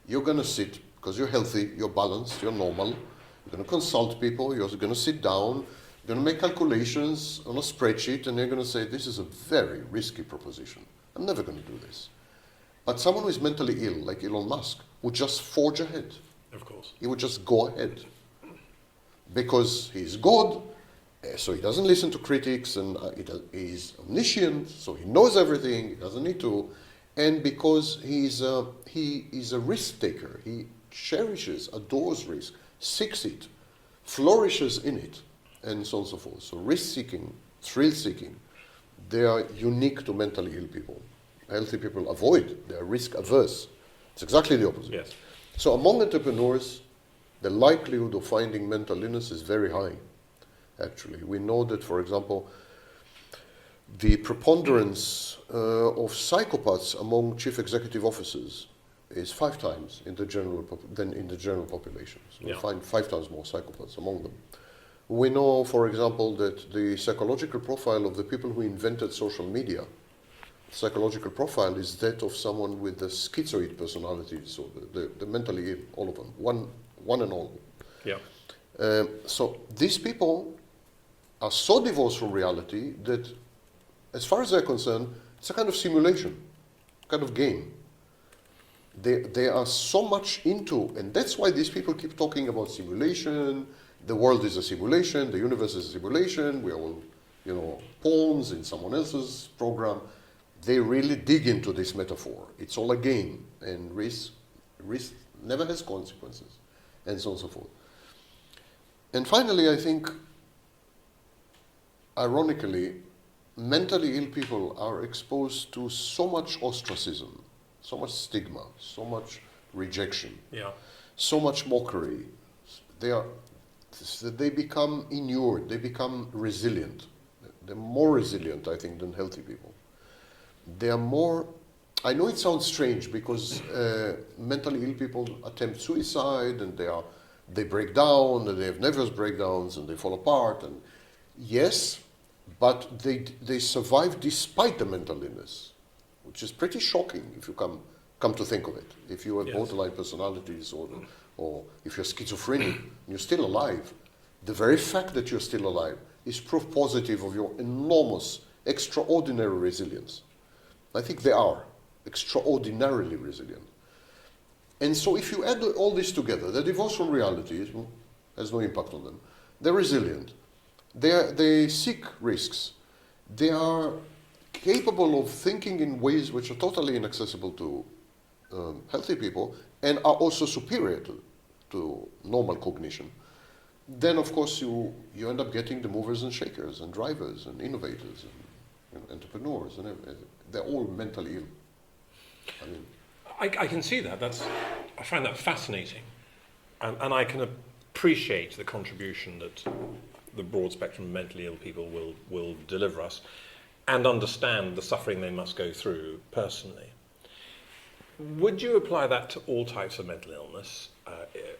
you're going to sit, because you're healthy, you're balanced, you're normal, you're going to consult people, you're going to sit down, you're going to make calculations on a spreadsheet, and you're going to say, this is a very risky proposition. I'm never going to do this. But someone who is mentally ill, like Elon Musk, would just forge ahead. Of course. He would just go ahead. Because he's God, so he doesn't listen to critics, and he's omniscient, so he knows everything, he doesn't need to. And because he is a risk taker, he cherishes, adores risk, seeks it, flourishes in it, and so on and so forth. So risk-seeking, thrill-seeking, they are unique to mentally ill people. Healthy people avoid, they are risk-averse. It's exactly the opposite. Yes. So among entrepreneurs, the likelihood of finding mental illness is very high, actually. We know that, for example, the preponderance of psychopaths among chief executive officers is 5 times in the general than in the general population. So we find 5 times more psychopaths among them. We know, for example, that the psychological profile of the people who invented social media, psychological profile is that of someone with a schizoid personality, so the mentally ill, all of them, one and all. Yeah. So these people are so divorced from reality that, as far as they're concerned, it's a kind of simulation, kind of game. They are so much into, and that's why these people keep talking about simulation. The world is a simulation, the universe is a simulation, we are all, pawns in someone else's program. They really dig into this metaphor. It's all a game, and risk never has consequences, and so on and so forth. And finally, I think, ironically, mentally ill people are exposed to so much ostracism, so much stigma, so much rejection, so much mockery. They become inured, they become resilient. They're more resilient, I think, than healthy people. They are more, I know it sounds strange because mentally ill people attempt suicide and they break down and they have nervous breakdowns and they fall apart. And yes, but they survive despite the mental illness, which is pretty shocking if you come to think of it. If you have borderline personality disorder or if you're schizophrenic and you're still alive, the very fact that you're still alive is proof positive of your enormous, extraordinary resilience. I think they are extraordinarily resilient. And so if you add all this together, they're divorced from reality, has no impact on them. They're resilient. They seek risks. They are capable of thinking in ways which are totally inaccessible to healthy people and are also superior to normal cognition. Then, of course, you end up getting the movers and shakers and drivers and innovators and entrepreneurs, and they're all mentally ill. I mean, I can see that. I find that fascinating, and I can appreciate the contribution that the broad spectrum of mentally ill people will deliver us, and understand the suffering they must go through personally. Would you apply that to all types of mental illness?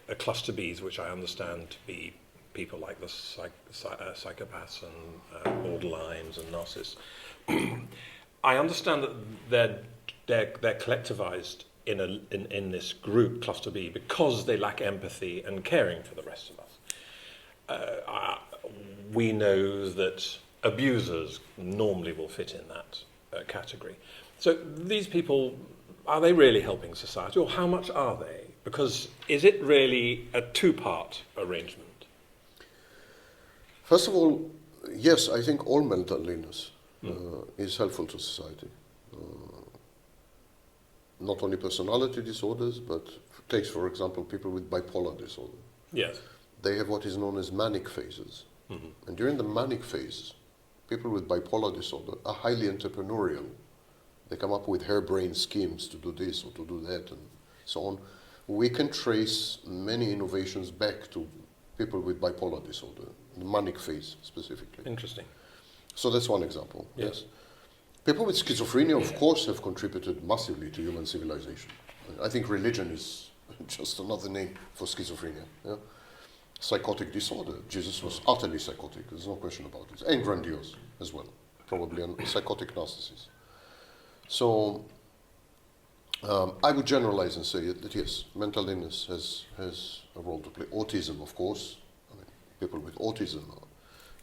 A cluster Bs, which I understand to be people like the psychopaths and borderlines and narcissists. I understand that they're collectivized in this group, cluster B, because they lack empathy and caring for the rest of us. We know that abusers normally will fit in that category. So these people, are they really helping society, or how much are they? Because is it really a 2-part arrangement? First of all, yes, I think all mental illness is helpful to society. not only personality disorders, but takes, for example, people with bipolar disorder. Yes. They have what is known as manic phases. Mm-hmm. And during the manic phase, people with bipolar disorder are highly entrepreneurial. They come up with harebrained schemes to do this or to do that and so on. We can trace many innovations back to people with bipolar disorder, the manic phase specifically. Interesting. So that's one example. Yes. People with schizophrenia, of course, have contributed massively to human civilization. I think religion is just another name for schizophrenia. Yeah? Psychotic disorder. Jesus was utterly psychotic, there's no question about it. And grandiose as well, probably a psychotic narcissist. So I would generalize and say that yes, mental illness has a role to play. Autism, of course. I mean, people with autism are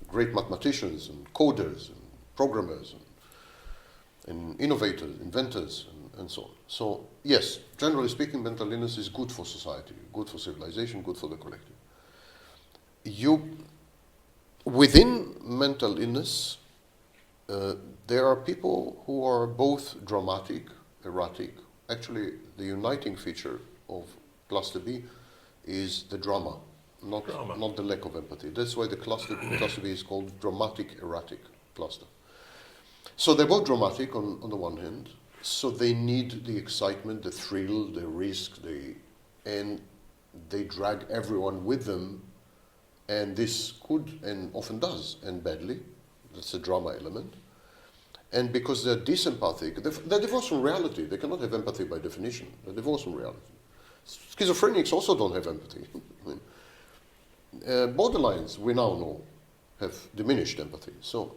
great mathematicians and coders and programmers and innovators, inventors, and so on. So yes, generally speaking, mental illness is good for society, good for civilization, good for the collective. Within mental illness, there are people who are both dramatic, erratic. Actually, the uniting feature of cluster B is the drama, not the lack of empathy. That's why the cluster B is called dramatic erratic cluster. So they're both dramatic on the one hand, so they need the excitement, the thrill, the risk, and they drag everyone with them, and this could and often does end badly. That's a drama element. And because they're disempathic, they're divorced from reality. They cannot have empathy by definition. They're divorced from reality. Schizophrenics also don't have empathy. I mean, borderlines, we now know, have diminished empathy. So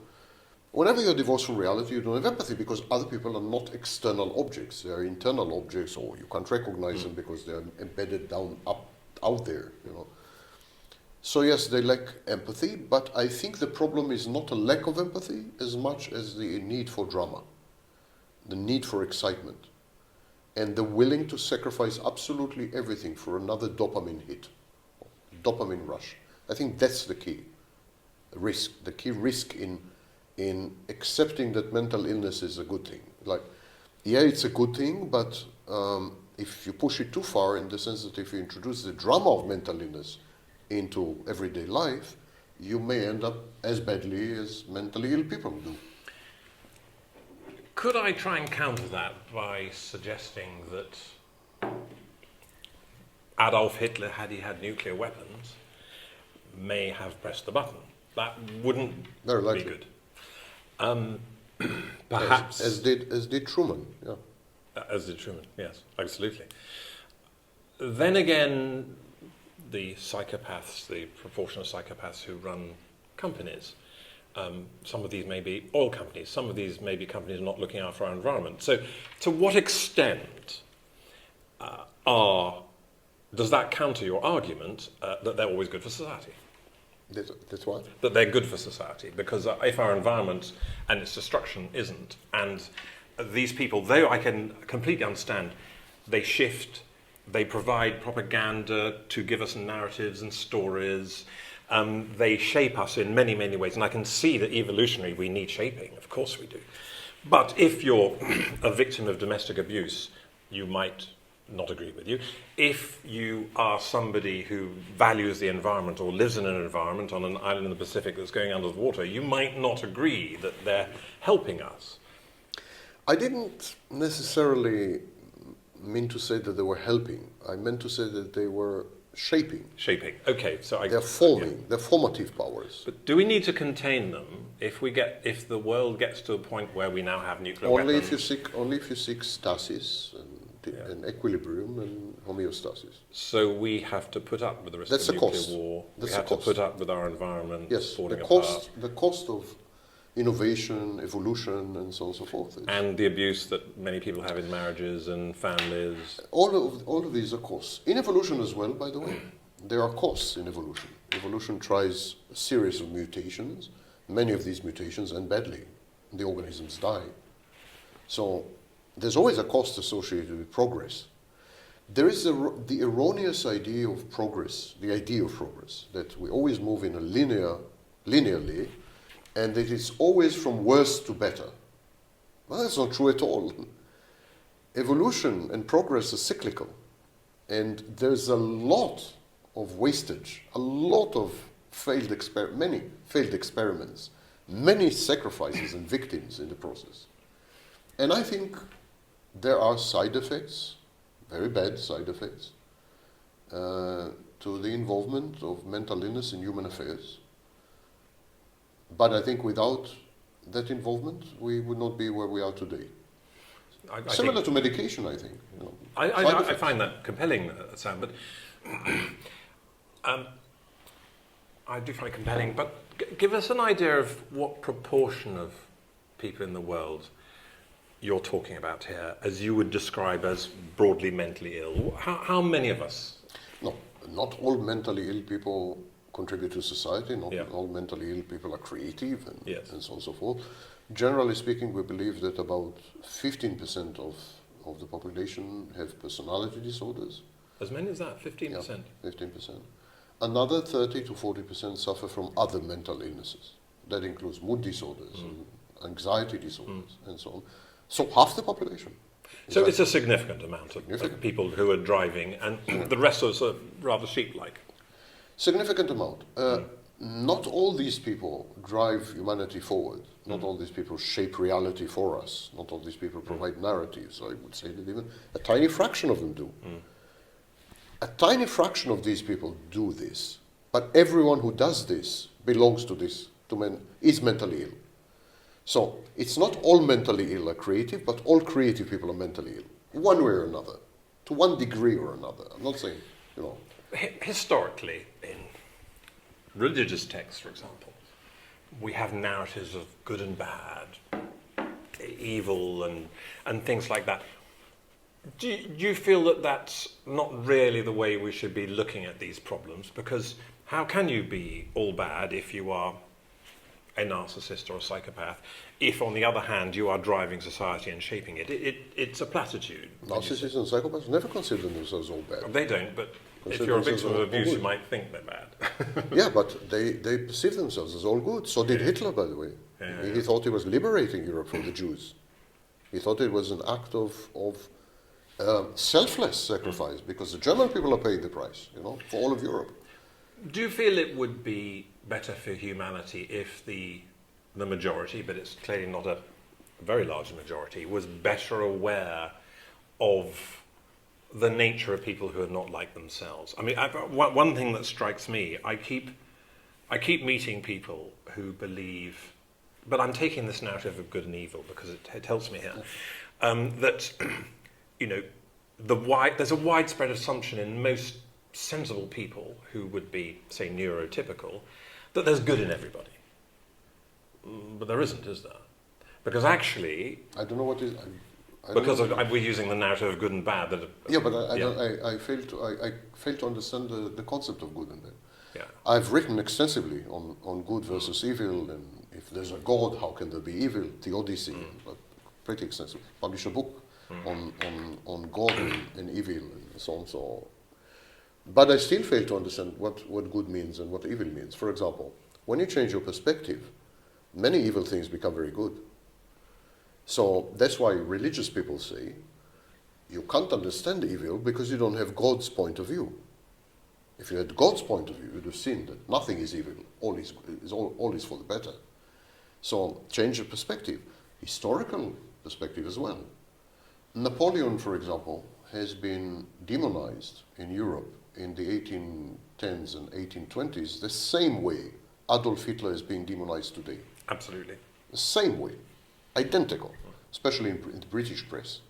whenever you're divorced from reality, you don't have empathy because other people are not external objects. They are internal objects, or you can't recognize them because they're embedded out there, you know. So yes, they lack empathy, but I think the problem is not a lack of empathy as much as the need for drama, the need for excitement, and the willing to sacrifice absolutely everything for another dopamine hit, dopamine rush. I think that's the key risk, the key risk in accepting that mental illness is a good thing. Like, yeah, it's a good thing, but if you push it too far, in the sense that if you introduce the drama of mental illness into everyday life, you may end up as badly as mentally ill people do. Could I try and counter that by suggesting that Adolf Hitler, had he had nuclear weapons, may have pressed the button? That wouldn't be good. Perhaps as did Truman. Yeah. As did Truman. Yes, absolutely. Then again, the psychopaths, the proportion of psychopaths who run companies. Some of these may be oil companies. Some of these may be companies not looking after our environment. So, to what extent does that counter your argument that they're always good for society? That's what? That they're good for society, because if our environment and its destruction isn't, and these people, though I can completely understand, they shift, they provide propaganda to give us narratives and stories, they shape us in many, many ways, and I can see that evolutionary we need shaping, of course we do. But if you're a victim of domestic abuse, you might not agree with you. If you are somebody who values the environment or lives in an environment on an island in the Pacific that's going under the water, you might not agree that they're helping us. I didn't necessarily mean to say that they were helping. I meant to say that they were shaping. Shaping. Okay, so they're forming. Yeah. They're formative powers. But do we need to contain them if the world gets to a point where we now have nuclear weapons? Only if you seek stasis and equilibrium and homeostasis. So we have to put up with the risk of nuclear war. We have to put up with our environment falling apart. The cost of innovation, evolution, and so on and so forth. And the abuse that many people have in marriages and families. All of these are costs. In evolution as well, by the way, there are costs in evolution. Evolution tries a series of mutations. Many of these mutations end badly. The organisms die. So there's always a cost associated with progress. There is the erroneous idea of progress, that we always move in a linearly, and that it's always from worse to better. Well, that's not true at all. evolution and progress is cyclical. And there's a lot of wastage, a lot of many failed experiments, many sacrifices and victims in the process. And I think there are side effects, very bad side effects, to the involvement of mental illness in human affairs. But I think without that involvement, we would not be where we are today. Similar to medication, I think. You know, I find that compelling, Sam, but I do find it compelling. But give us an idea of what proportion of people in the world you're talking about here, as you would describe as broadly mentally ill. How many of us? No, not all mentally ill people contribute to society. Not all mentally ill people are creative and so on and so forth. Generally speaking, we believe that about 15% of the population have personality disorders. As many as that? 15%? Yeah, 15%. Another 30 to 40% suffer from other mental illnesses. That includes mood disorders, and anxiety disorders, and so on. So half the population. So it's a significant amount of people who are driving, and the rest of us are rather sheep-like. Significant amount. Not all these people drive humanity forward. Not all these people shape reality for us. Not all these people provide narratives. I would say that even a tiny fraction of them do. A tiny fraction of these people do this. But everyone who does this belongs to this, is mentally ill. So it's not all mentally ill are creative, but all creative people are mentally ill, one way or another, to one degree or another. I'm not saying, you know. Historically, in religious texts, for example, we have narratives of good and bad, evil and things like that. Do you feel that that's not really the way we should be looking at these problems? Because how can you be all bad if you are a narcissist or a psychopath, if on the other hand you are driving society and shaping it? It's a platitude. Narcissists and psychopaths never consider themselves all bad. They don't, but if you're a victim of abuse, you might think they're bad. Yeah, but they perceive themselves as all good. So did Hitler, by the way. He thought he was liberating Europe from the Jews. He thought it was an act of selfless sacrifice, because the German people are paying the price, you know, for all of Europe. Do you feel it would be better for humanity if the majority, but it's clearly not a very large majority, was better aware of the nature of people who are not like themselves? I mean, one thing that strikes me, I keep meeting people who believe, but I'm taking this narrative of good and evil because it helps me here, that, you know, there's a widespread assumption in most sensible people who would be, say, neurotypical, that there's good in everybody. But there isn't, is there? Because actually, I don't know what is. We're using the narrative of good and bad. I fail to understand the concept of good and bad. Yeah. I've written extensively on good versus evil, and if there's a God, how can there be evil? The Odyssey, but pretty extensive. Published a book on God and evil and so on. So, but I still fail to understand what good means and what evil means. For example, when you change your perspective, many evil things become very good. So that's why religious people say you can't understand evil because you don't have God's point of view. If you had God's point of view, you'd have seen that nothing is evil, all is for the better. So change your perspective, historical perspective as well. Napoleon, for example, has been demonized in Europe in the 1810s and 1820s the same way Adolf Hitler is being demonized today. Absolutely. The same way. Identical. Especially in the British press.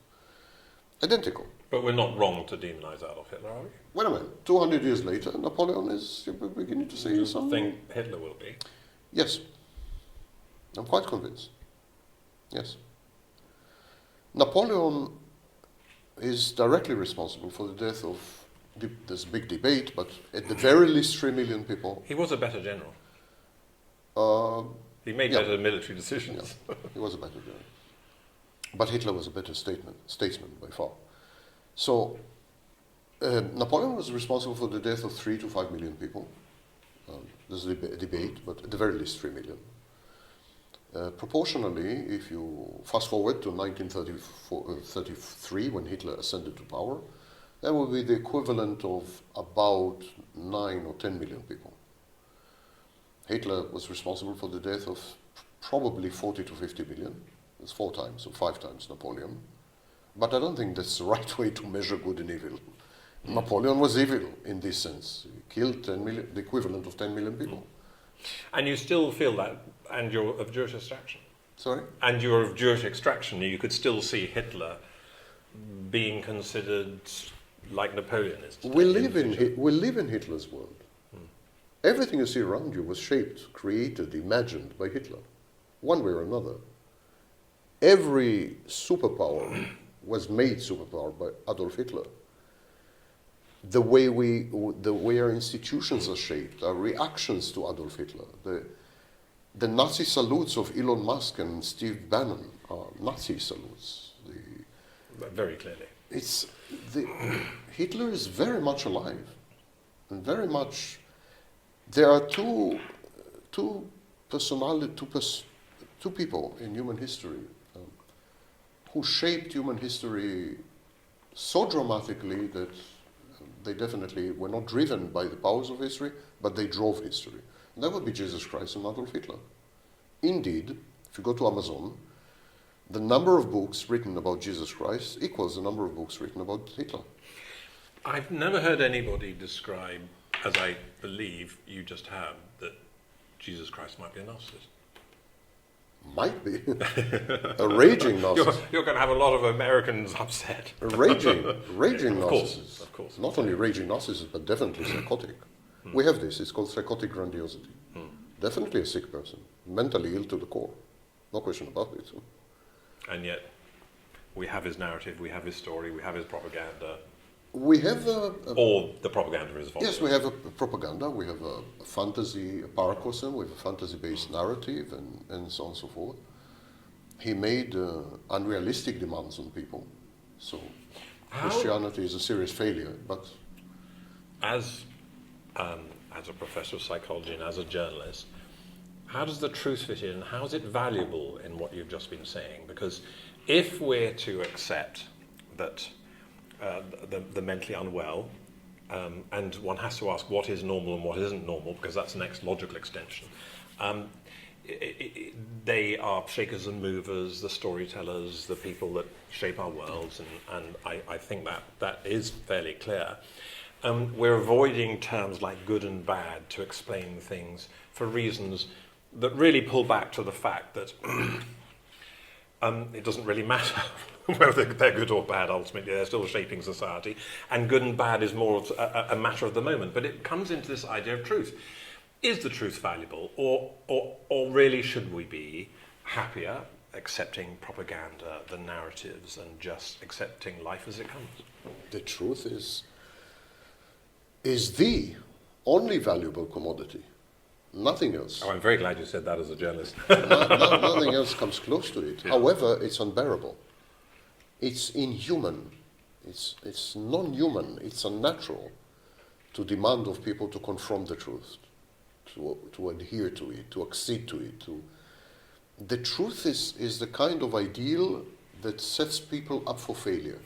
Identical. But we're not wrong to demonize Adolf Hitler, are we? Wait a minute. 200 years later, Napoleon is beginning to say something. You think Hitler will be? Yes. I'm quite convinced. Yes. Napoleon is directly responsible for the death of, there's a big debate, but at the very least 3 million people. He was a better general. He made better military decisions. Yeah, he was a better general. But Hitler was a better statesman by far. So Napoleon was responsible for the death of 3 to 5 million people. There's a debate, but at the very least 3 million. Proportionally, if you fast forward to 1933, when Hitler ascended to power, that would be the equivalent of about 9 or 10 million people. Hitler was responsible for the death of probably 40 to 50 million. It's 4 times or 5 times Napoleon. But I don't think that's the right way to measure good and evil. Napoleon was evil in this sense. He killed 10 million, the equivalent of 10 million people. And you still feel that, and you're of Jewish extraction. Sorry? And you're of Jewish extraction. You could still see Hitler being considered like Napoleon is today. We live in Hitler's world. Everything you see around you was shaped, created, imagined by Hitler, one way or another. Every superpower was made superpower by Adolf Hitler. The way our institutions are shaped, our reactions to Adolf Hitler, the Nazi salutes of Elon Musk and Steve Bannon are Nazi salutes. Very clearly. Hitler is very much alive, and very much. There are two people in human history who shaped human history so dramatically that they definitely were not driven by the powers of history, but they drove history. And that would be Jesus Christ and Adolf Hitler. Indeed, if you go to Amazon, the number of books written about Jesus Christ equals the number of books written about Hitler. I've never heard anybody describe, as I believe you just have, that Jesus Christ might be a narcissist. Might be. A raging narcissist. You're going to have a lot of Americans upset. A raging Of narcissist. Of course. Not only raging narcissist, but definitely psychotic. We have this. It's called psychotic grandiosity. Definitely a sick person. Mentally ill to the core. No question about it. And yet, we have his narrative, we have his story, we have his propaganda. We have or the propaganda is false. Yes, we have a propaganda, we have a fantasy, a paracosm, we have a fantasy-based narrative, and so on and so forth. He made unrealistic demands on people. So Christianity is a serious failure, but... As a professor of psychology and as a journalist, how does the truth fit in? How is it valuable in what you've just been saying? Because if we're to accept that the mentally unwell, and one has to ask what is normal and what isn't normal, because that's the next logical extension. They are shakers and movers, the storytellers, the people that shape our worlds, and I think that is fairly clear. We're avoiding terms like good and bad to explain things for reasons that really pull back to the fact that it doesn't really matter whether they're good or bad. Ultimately, they're still shaping society, and good and bad is more a matter of the moment. But it comes into this idea of truth. Is the truth valuable, or really should we be happier accepting propaganda, the narratives, and just accepting life as it comes? The truth is the only valuable commodity. Nothing else. Oh, I'm very glad you said that as a journalist. Nothing else comes close to it. Yeah. However, it's unbearable. It's inhuman. It's non-human. It's unnatural to demand of people to confront the truth, to adhere to it, to accede to it. The truth is the kind of ideal that sets people up for failure.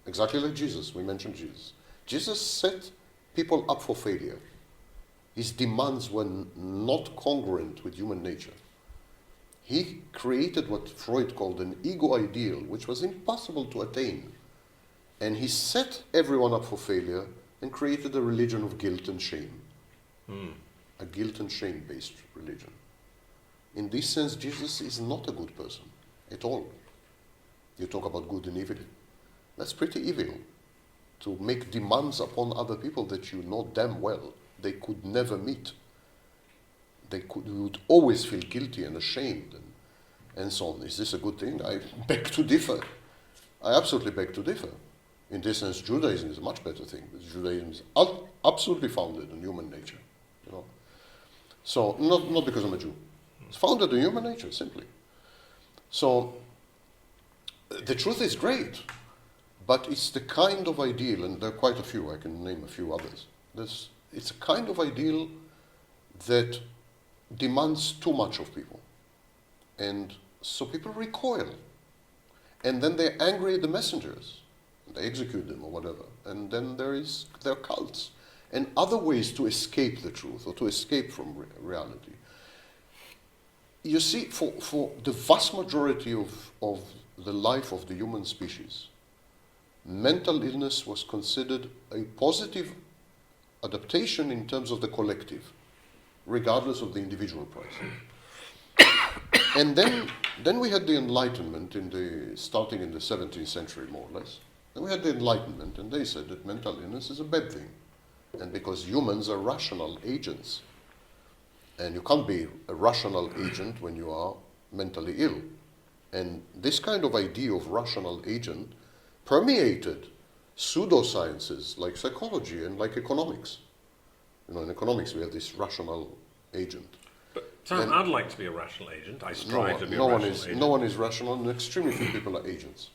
Exactly like Jesus. We mentioned Jesus. Jesus set people up for failure. His demands were not congruent with human nature. He created what Freud called an ego ideal, which was impossible to attain. And he set everyone up for failure and created a religion of guilt and shame. A guilt and shame-based religion. In this sense, Jesus is not a good person at all. You talk about good and evil. That's pretty evil, to make demands upon other people that you know damn well they could never meet. You would always feel guilty and ashamed and so on. Is this a good thing? I beg to differ. I absolutely beg to differ. In this sense, Judaism is a much better thing. Judaism is absolutely founded on human nature. You know? So, not because I'm a Jew. It's founded on human nature, simply. So, the truth is great, but it's the kind of ideal, and there are quite a few, I can name a few others. It's a kind of ideal that demands too much of people. And so people recoil. And then they're angry at the messengers. They execute them or whatever. And then there are cults and other ways to escape the truth or to escape from reality. You see, for the vast majority of the life of the human species, mental illness was considered a positive adaptation in terms of the collective, regardless of the individual price. And then we had the Enlightenment starting in the 17th century, more or less. Then we had the Enlightenment, and they said that mental illness is a bad thing. And because humans are rational agents, and you can't be a rational agent when you are mentally ill. And this kind of idea of rational agent permeated pseudosciences like psychology and like economics. In economics we have this rational agent. But Sam, I'd like to be a rational agent. I strive to be a rational agent. No one is rational, and extremely few people are agents.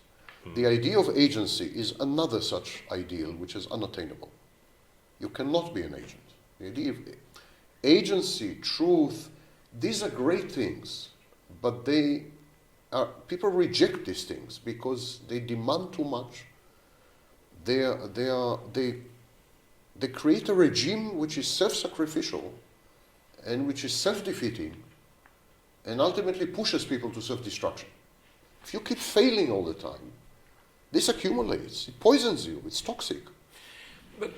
The idea of agency is another such ideal which is unattainable. You cannot be an agent. The idea of agency, truth, these are great things, but people reject these things because they demand too much. They create a regime which is self-sacrificial and which is self-defeating and ultimately pushes people to self-destruction. If you keep failing all the time, this accumulates, it poisons you, it's toxic. But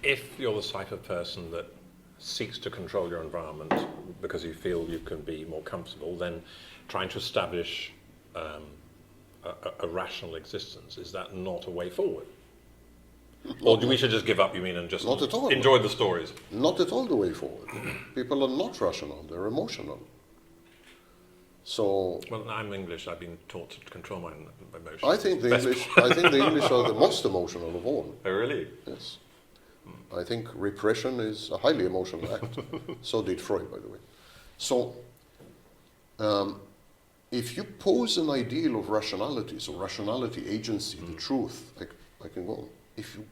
if you're the type of person that seeks to control your environment because you feel you can be more comfortable, then trying to establish a rational existence, is that not a way forward? Or do we should just give up, you mean, and just not at all. Enjoy the stories? Not at all the way forward. People are not rational, they're emotional. So, well, I'm English, I've been taught to control my emotions. I think the English are the most emotional of all. Oh, really? Yes. I think repression is a highly emotional act. So did Freud, by the way. So, if you pose an ideal of rationality, so rationality, agency, the truth, I can go on.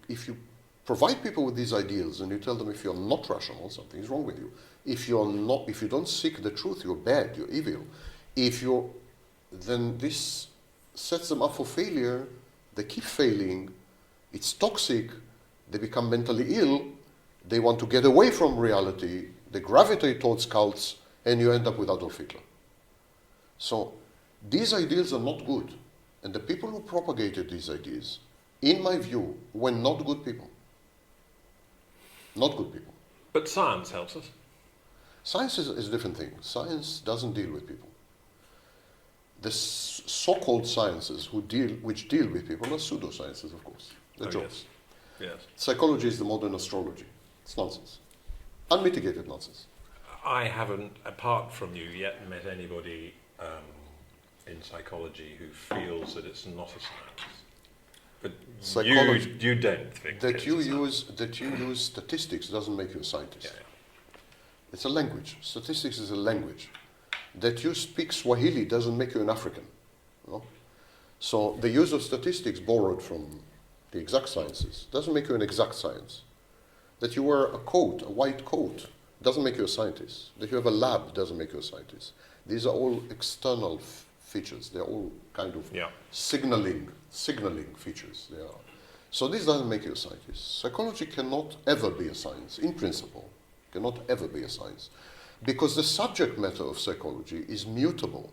If you provide people with these ideals and you tell them if you're not rational, something is wrong with you. If you don't seek the truth, you're bad, you're evil. Then this sets them up for failure. They keep failing. It's toxic. They become mentally ill. They want to get away from reality. They gravitate towards cults, and you end up with Adolf Hitler. So these ideals are not good. And the people who propagated these ideas, in my view, were not good people. Not good people. But science helps us. Science is a different thing. Science doesn't deal with people. The so-called sciences which deal with people are pseudosciences, of course. They're jokes. Yes. Psychology is the modern astrology. It's nonsense. Unmitigated nonsense. I haven't, apart from you, yet met anybody in psychology who feels that it's not a science. But psychology, you don't think that you use statistics doesn't make you a scientist. Yeah. It's a language. Statistics is a language. That you speak Swahili doesn't make you an African. No? So the use of statistics borrowed from the exact sciences doesn't make you an exact science. That you wear a white coat, doesn't make you a scientist. That you have a lab doesn't make you a scientist. These are all external features. They're all kind of signaling features. They are. So this doesn't make you a scientist. Psychology cannot ever be a science, in principle. Cannot ever be a science. Because the subject matter of psychology is mutable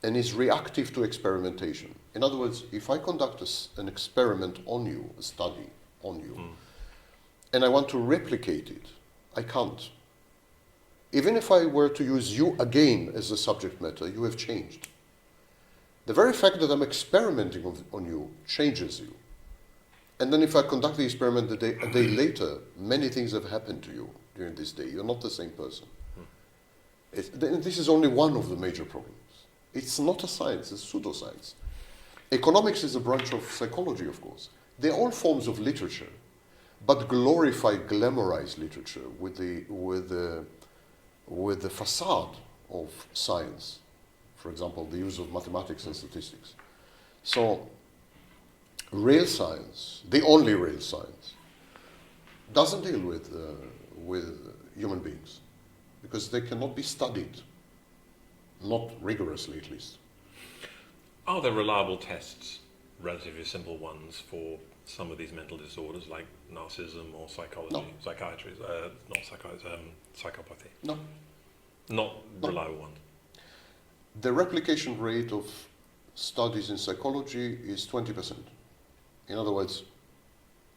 and is reactive to experimentation. In other words, if I conduct an experiment on you, a study on you, and I want to replicate it, I can't. Even if I were to use you again as the subject matter, you have changed. The very fact that I'm experimenting on you changes you. And then if I conduct the experiment a day later, many things have happened to you during this day. You're not the same person. This is only one of the major problems. It's not a science, it's pseudoscience. Economics is a branch of psychology, of course. They're all forms of literature, but glorified, glamorized literature with the facade of science. For example, the use of mathematics and statistics. So, real science, the only real science, doesn't deal with human beings because they cannot be studied. not rigorously at least. Are there reliable tests, relatively simple ones, for some of these mental disorders like narcissism or psychology, No. psychiatry, not psychiatry, psychopathy? No. Not reliable ones. The replication rate of studies in psychology is 20%. In other words,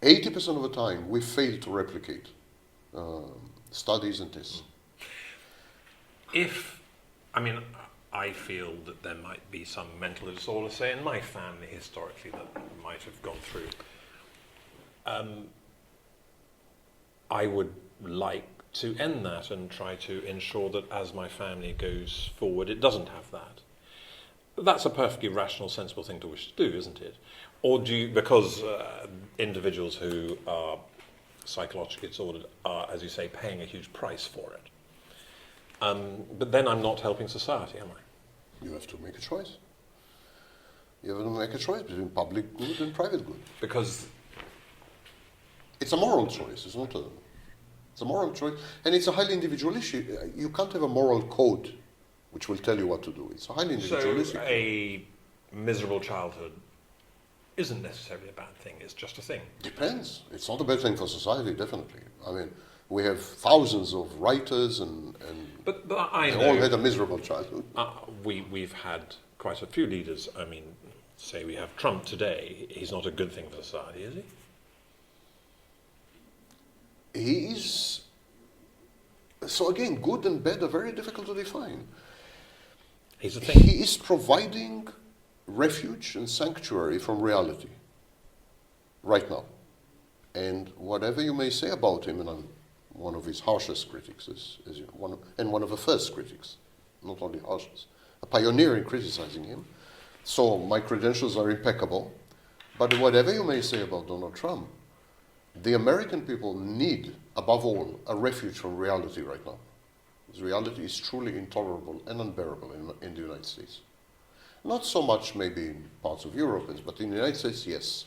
80% of the time we fail to replicate studies and tests. I feel that there might be some mental disorder, say in my family historically, that might have gone through. I would like to end that and try to ensure that as my family goes forward, it doesn't have that. That's a perfectly rational, sensible thing to wish to do, isn't it? Or do you, because individuals who are psychologically disordered are, as you say, paying a huge price for it. But then I'm not helping society, am I? You have to make a choice. You have to make a choice between public good and private good. Because it's a moral choice, it's not a... It's a moral choice, and it's a highly individual issue. You can't have a moral code which will tell you what to do. It's a highly individual issue. So a miserable childhood isn't necessarily a bad thing, it's just a thing. Depends. It's not a bad thing for society, definitely. I mean, we have thousands of writers and but I they know, all had a miserable childhood. We've had quite a few leaders. I mean, say we have Trump today. He's not a good thing for society, is he? He is... So again, good and bad are very difficult to define. He's a thing. He is providing refuge and sanctuary from reality right now. And whatever you may say about him, and I'm one of his harshest critics, as you know, one of the first critics, not only harshest, a pioneer in criticizing him. So my credentials are impeccable. But whatever you may say about Donald Trump, the American people need, above all, a refuge from reality right now. Because reality is truly intolerable and unbearable in the United States. Not so much maybe in parts of Europe, but in the United States, yes.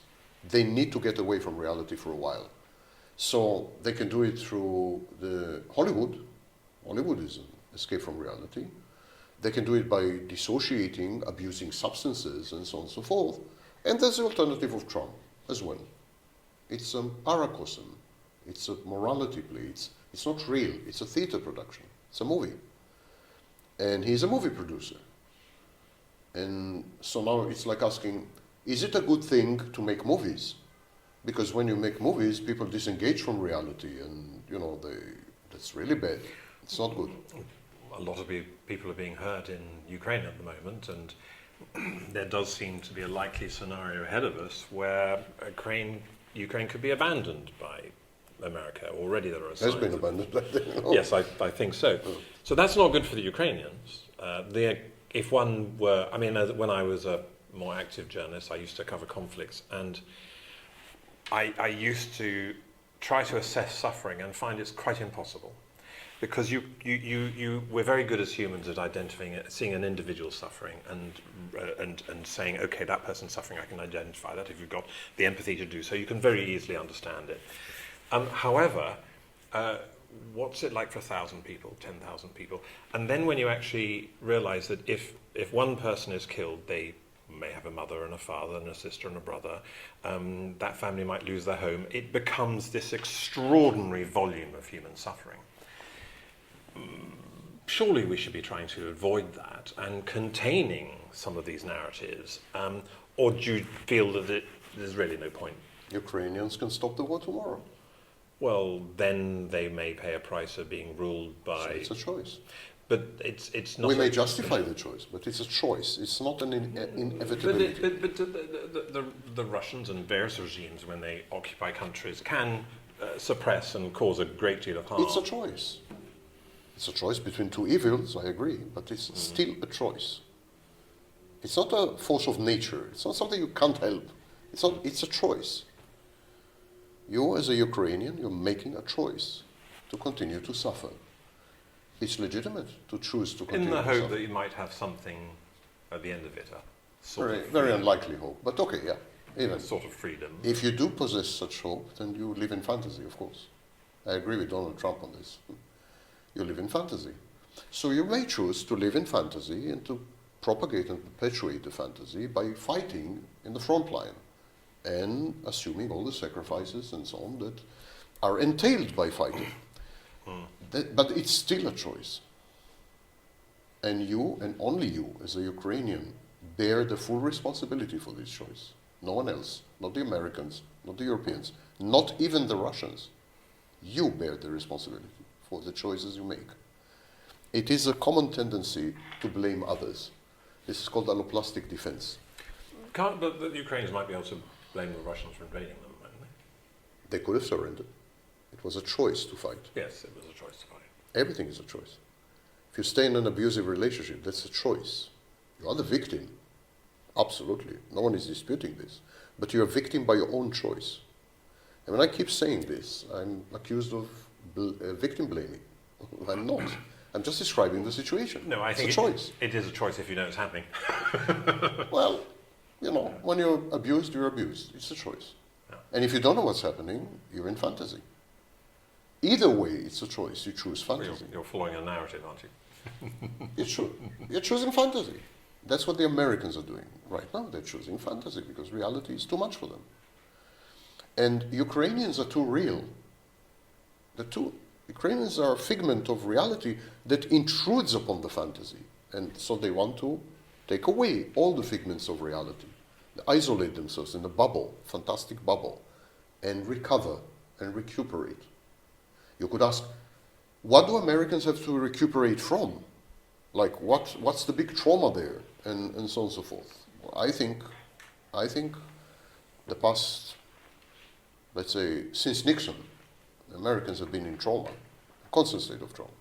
They need to get away from reality for a while. So they can do it through the Hollywood. Hollywood is an escape from reality. They can do it by dissociating, abusing substances, and so on and so forth. And there's the alternative of Trump as well. It's a paracosm. It's a morality play. It's not real. It's a theater production. It's a movie. And he's a movie producer. And so now it's like asking, is it a good thing to make movies? Because when you make movies, people disengage from reality, and that's really bad. It's not good. A lot of people are being hurt in Ukraine at the moment, and there does seem to be a likely scenario ahead of us where Ukraine could be abandoned by America. Already there are signs. Has been abandoned. Yes, I think so. So that's not good for the Ukrainians. If one were, when I was a more active journalist, I used to cover conflicts, and I used to try to assess suffering and find it's quite impossible, because we're very good as humans at identifying it, seeing an individual suffering and saying, okay, that person's suffering, I can identify that. If you've got the empathy to do so, you can very easily understand it. However, what's it like for 1,000 people, 10,000 people? And then when you actually realize that if one person is killed, they may have a mother and a father and a sister and a brother, that family might lose their home. It becomes this extraordinary volume of human suffering. Surely we should be trying to avoid that and containing some of these narratives. Or do you feel that there's really no point? Ukrainians can stop the war tomorrow. Well, then they may pay a price of being ruled by... So it's a choice. But it's not... We may justify the choice, but it's a choice. It's not an inevitability. But the Russians and various regimes, when they occupy countries, can suppress and cause a great deal of harm. It's a choice. It's a choice between two evils, I agree, but it's still a choice. It's not a force of nature. It's not something you can't help. It's a choice. You, as a Ukrainian, you're making a choice to continue to suffer. It's legitimate to choose to continue to suffer. In the hope that you might have something at the end of it, very unlikely hope, but okay, yeah. Even sort of freedom. If you do possess such hope, then you live in fantasy, of course. I agree with Donald Trump on this. You live in fantasy. So you may choose to live in fantasy and to propagate and perpetuate the fantasy by fighting in the front line and assuming all the sacrifices and so on that are entailed by fighting. But it's still a choice. And you, and only you, as a Ukrainian, bear the full responsibility for this choice. No one else, not the Americans, not the Europeans, not even the Russians. You bear the responsibility for the choices you make. It is a common tendency to blame others. This is called alloplastic defense. But the Ukrainians might be able to blame the Russians for invading them, mightn't they? They could have surrendered. It was a choice to fight. Yes, it was a choice to fight. Everything is a choice. If you stay in an abusive relationship, that's a choice. You are the victim. Absolutely. No one is disputing this. But you're a victim by your own choice. And when I keep saying this, I'm accused of victim blaming. I'm not. I'm just describing the situation. No, I think it's a choice. It is a choice if you know it's happening. Well, you know, when you're abused, you're abused. It's a choice. Yeah. And if you don't know what's happening, you're in fantasy. Either way, it's a choice. You choose fantasy. You're following a narrative, aren't you? You're choosing fantasy. That's what the Americans are doing right now. They're choosing fantasy because reality is too much for them. And Ukrainians are too real. Ukrainians are a figment of reality that intrudes upon the fantasy. And so they want to take away all the figments of reality. They isolate themselves in a bubble, fantastic bubble, and recover and recuperate. You could ask, what do Americans have to recuperate from? Like, what's the big trauma there? And so on and so forth. Well, I think the past, let's say, since Nixon, Americans have been in trauma, a constant state of trauma.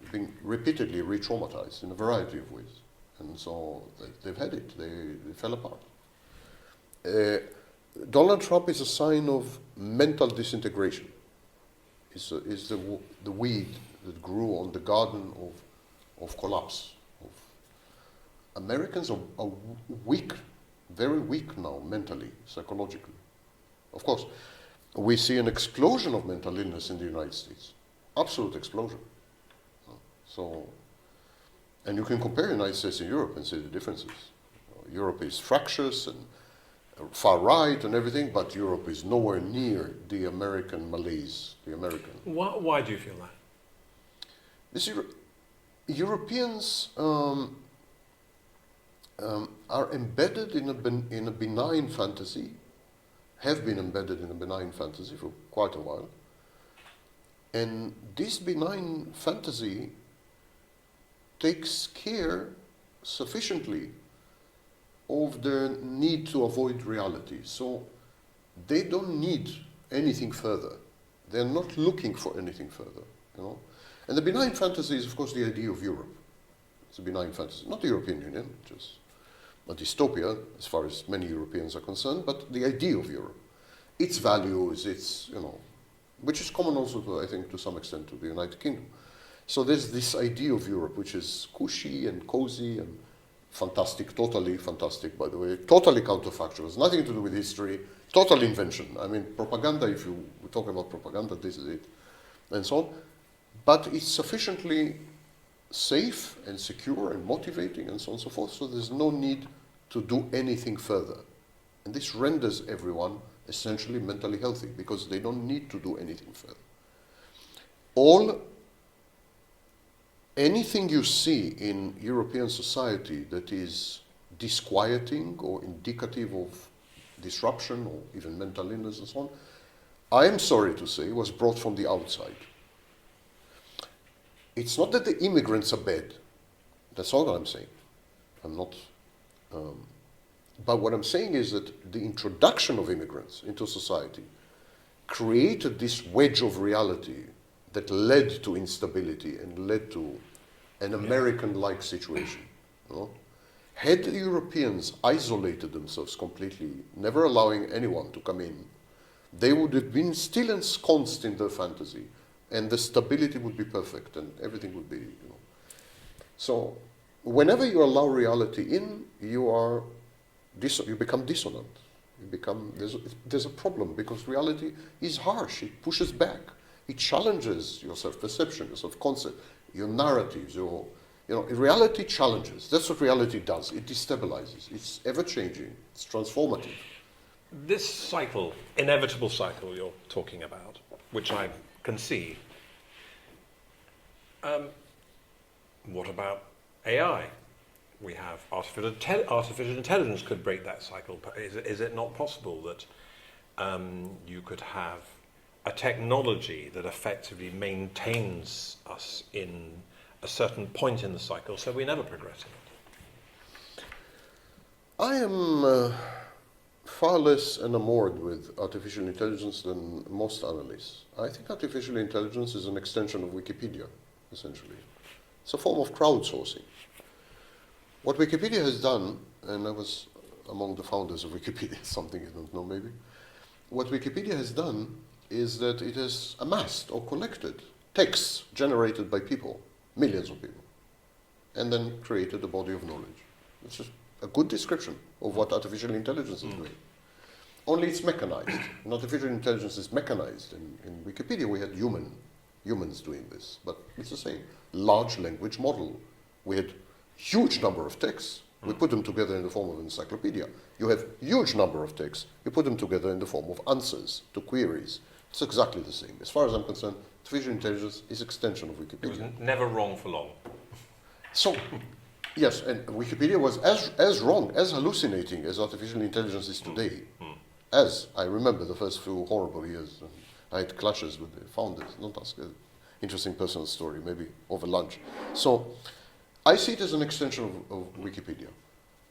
They've been repeatedly re-traumatized in a variety of ways. And so they've had it. They fell apart. Donald Trump is a sign of mental disintegration. Is the weed that grew on the garden of collapse. Americans are weak, very weak now mentally, psychologically. Of course, we see an explosion of mental illness in the United States. Absolute explosion. So, and you can compare the United States and Europe and see the differences. Europe is fractious and far right and everything, but Europe is nowhere near the American malaise, the American. Why do you feel that? This Europeans are embedded in a benign fantasy, have been embedded in a benign fantasy for quite a while. And this benign fantasy takes care sufficiently of their need to avoid reality. So they don't need anything further. They're not looking for anything further, you know. And the benign fantasy is, of course, the idea of Europe. It's a benign fantasy, not the European Union, just a dystopia, as far as many Europeans are concerned, but the idea of Europe. Its values, its, you know, which is common also, to, I think, to some extent to the United Kingdom. So there's this idea of Europe, which is cushy and cozy and fantastic, totally fantastic, by the way, totally counterfactual. It's nothing to do with history, total invention. I mean, propaganda, if you talk about propaganda, this is it, and so on. But it's sufficiently safe and secure and motivating and so on and so forth, so there's no need to do anything further. And this renders everyone essentially mentally healthy because they don't need to do anything further. Anything you see in European society that is disquieting or indicative of disruption or even mental illness and so on, I am sorry to say, was brought from the outside. It's not that the immigrants are bad. That's all I'm saying. I'm not. But what I'm saying is that the introduction of immigrants into society created this wedge of reality that led to instability and led to an American-like situation. You know? Had the Europeans isolated themselves completely, never allowing anyone to come in, they would have been still ensconced in their fantasy, and the stability would be perfect, and everything would be, you know. So, whenever you allow reality in, you become dissonant. There's a problem because reality is harsh. It pushes back. It challenges your self-perception, your self-concept. your narratives, reality challenges. That's what reality does. It destabilizes. It's ever-changing. It's transformative. This cycle, inevitable cycle you're talking about, which I concede, what about AI? We have artificial intelligence could break that cycle. Is it not possible that you could have a technology that effectively maintains us in a certain point in the cycle so we never progress in it? I am far less enamored with artificial intelligence than most analysts. I think artificial intelligence is an extension of Wikipedia, essentially. It's a form of crowdsourcing. What Wikipedia has done, and I was among the founders of Wikipedia, something you don't know maybe, what Wikipedia has done is that it has amassed or collected texts generated by people, millions of people, and then created a body of knowledge. It's just a good description of what artificial intelligence is doing. Only it's mechanized. And artificial intelligence is mechanized. In Wikipedia we had humans doing this, but it's the same. Large language model. We had huge number of texts. We put them together in the form of an encyclopedia. You have huge number of texts. You put them together in the form of answers to queries. It's exactly the same. As far as I'm concerned, artificial intelligence is extension of Wikipedia. It was never wrong for long. So, yes, and Wikipedia was as wrong, as hallucinating as artificial intelligence is today. As I remember the first few horrible years, I had clashes with the founders. Don't ask an interesting personal story, maybe over lunch. So, I see it as an extension of Wikipedia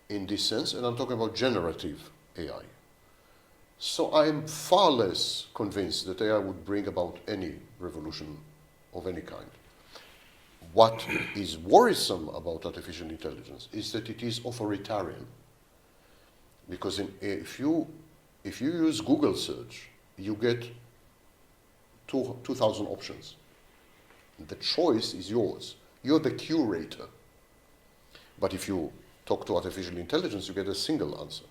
in this sense, and I'm talking about generative AI. So I'm far less convinced that AI would bring about any revolution of any kind. What is worrisome about artificial intelligence is that it is authoritarian. Because if you use Google search, you get 2,000 options. The choice is yours. You're the curator. But if you talk to artificial intelligence, you get a single answer.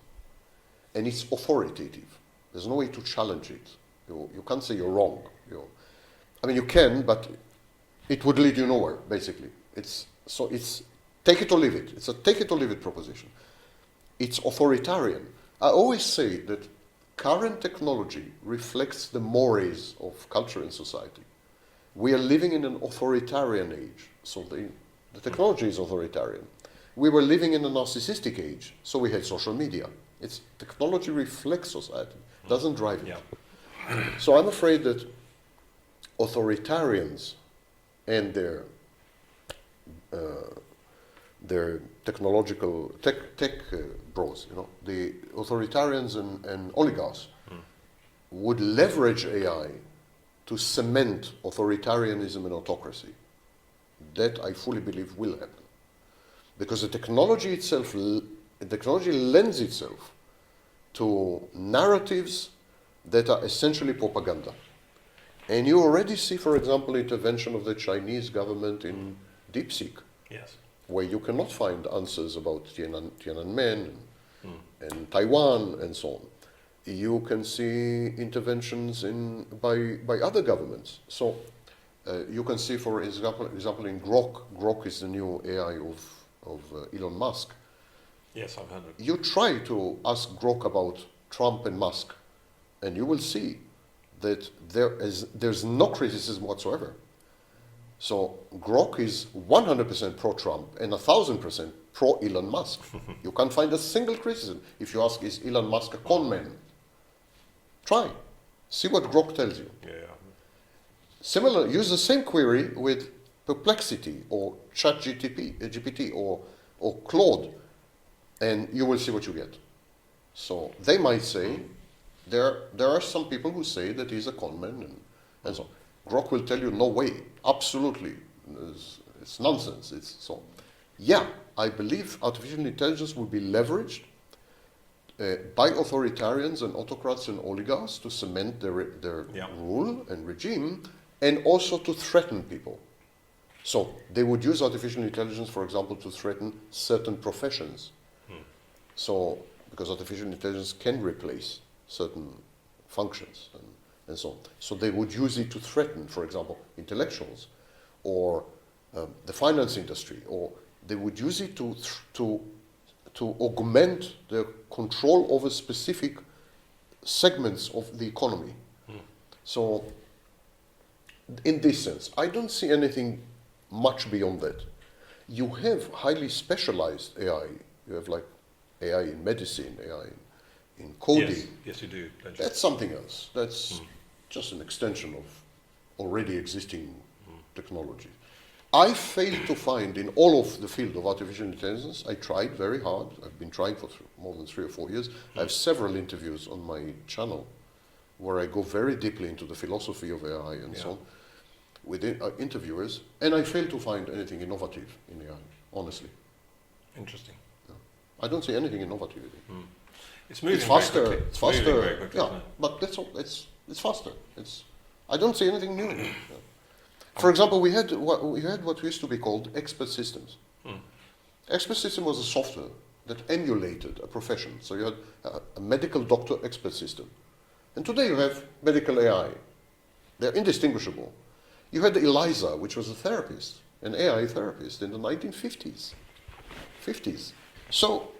And it's authoritative. There's no way to challenge it. You can't say you're wrong. I mean, you can, but it would lead you nowhere, basically. It's take it or leave it. It's a take it or leave it proposition. It's authoritarian. I always say that current technology reflects the mores of culture and society. We are living in an authoritarian age, so the technology is authoritarian. We were living in a narcissistic age, so we had social media. Technology reflects society, doesn't drive it. Yeah. So I'm afraid that authoritarians and their technological tech bros, the authoritarians and oligarchs would leverage AI to cement authoritarianism and autocracy. That I fully believe will happen. Because the technology lends itself to narratives that are essentially propaganda. And you already see, for example, intervention of the Chinese government in DeepSeek, yes, where you cannot find answers about Tiananmen and Taiwan and so on. You can see interventions by other governments. So you can see, for example, in Grok. Grok is the new AI of Elon Musk. Yes, I've heard of it. You try to ask Grok about Trump and Musk, and you will see that there's no criticism whatsoever. So Grok is 100% pro-Trump and 1,000% pro-Elon Musk. You can't find a single criticism. If you ask, is Elon Musk a con man? Try. See what Grok tells you. Yeah. Similar, use the same query with Perplexity or ChatGPT or Claude, and you will see what you get. So they might say, there are some people who say that he's a conman and so on. Grok will tell you, no way, absolutely, it's nonsense. Yeah, I believe artificial intelligence will be leveraged by authoritarians and autocrats and oligarchs to cement their rule and regime, and also to threaten people. So they would use artificial intelligence, for example, to threaten certain professions. So, because artificial intelligence can replace certain functions and so on. So they would use it to threaten, for example, intellectuals or the finance industry, or they would use it to augment their control over specific segments of the economy. So, in this sense, I don't see anything much beyond that. You have highly specialized AI. You have like AI in medicine, AI in coding. Yes, you do. Don't you? That's something else. That's just an extension of already existing technology. I failed to find in all of the field of artificial intelligence. I tried very hard. I've been trying for more than 3 or 4 years. I have several interviews on my channel where I go very deeply into the philosophy of AI and so on with interviewers, and I failed to find anything innovative in AI, honestly. Interesting. Yeah. I don't see anything innovative in it. It's moving faster. very quickly. It's faster. Moving very quickly, yeah, isn't it? but that's all. It's faster. I don't see anything new. Yeah. For example, we had what used to be called expert systems. Expert system was a software that emulated a profession. So you had a medical doctor expert system, and today you have medical AI. They're indistinguishable. You had ELIZA, which was a therapist, an AI therapist in the 1950s. So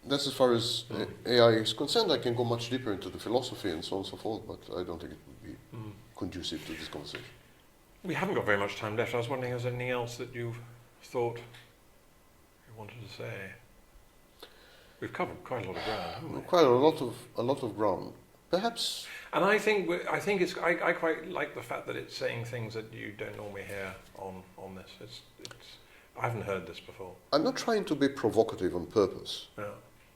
that's as far as AI is concerned. I can go much deeper into the philosophy and so on and so forth, but I don't think it would be conducive to this conversation. We haven't got very much time left. I was wondering, is there anything else that you've thought you wanted to say? We've covered quite a lot of ground, haven't we? Quite a lot of ground. Perhaps. And I think I quite like the fact that it's saying things that you don't normally hear on this. I haven't heard this before. I'm not trying to be provocative on purpose. Yeah.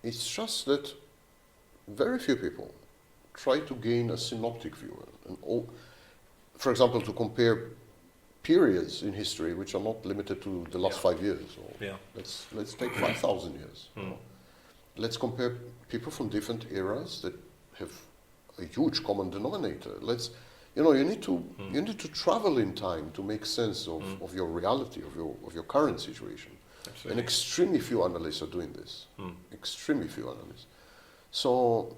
It's just that very few people try to gain a synoptic view. For example, to compare periods in history which are not limited to the last 5 years. Or let's take 5,000 years. You know. Let's compare people from different eras that have a huge common denominator. You need to travel in time to make sense of your reality, of your current situation. Absolutely. And extremely few analysts are doing this. Extremely few analysts. So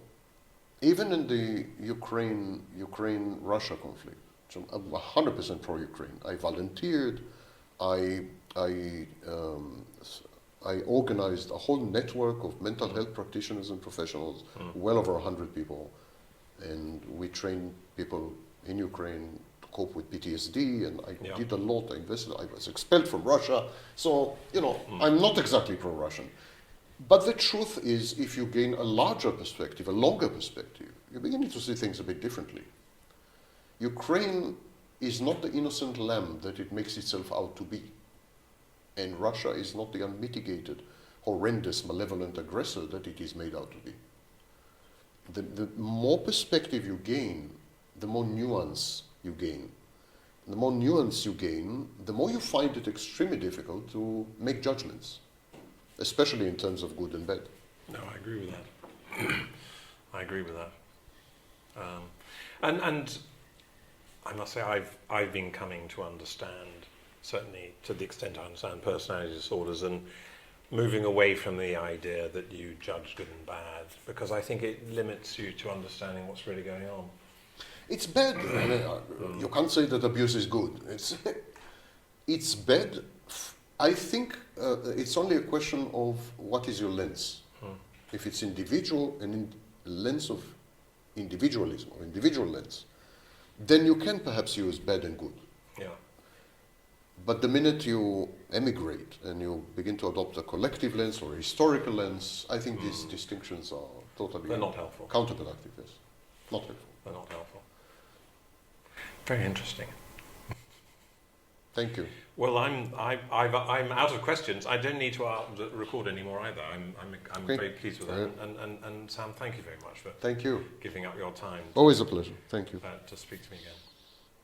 even in the Ukraine-Russia conflict, so I'm 100% pro-Ukraine. I volunteered. I organized a whole network of mental health practitioners and professionals, well over 100 people, and we trained people in Ukraine to cope with PTSD, and I did a lot. I invested. I was expelled from Russia, so I'm not exactly pro-Russian. But the truth is, if you gain a larger perspective, a longer perspective, you're beginning to see things a bit differently. Ukraine is not the innocent lamb that it makes itself out to be. And Russia is not the unmitigated, horrendous, malevolent aggressor that it is made out to be. The more perspective you gain, the more nuance you gain. The more nuance you gain, the more you find it extremely difficult to make judgments, especially in terms of good and bad. No, I agree with that. I agree with that. And I must say, I've been coming to understand, certainly to the extent I understand personality disorders, and moving away from the idea that you judge good and bad, because I think it limits you to understanding what's really going on. It's bad. I mean, you can't say that abuse is good. It's bad. I think it's only a question of what is your lens. If it's individual and in lens of individualism or individual lens, then you can perhaps use bad and good. Yeah. But the minute you emigrate and you begin to adopt a collective lens or a historical lens, I think these distinctions are totally They're not helpful. Counterproductive, yes. Not helpful. They're not helpful. Very interesting. Thank you. Well, I'm out of questions. I don't need to record anymore either. I'm very pleased with that. And Sam, thank you very much for Thank you. giving up your time. Always a pleasure. Thank you. To speak to me again.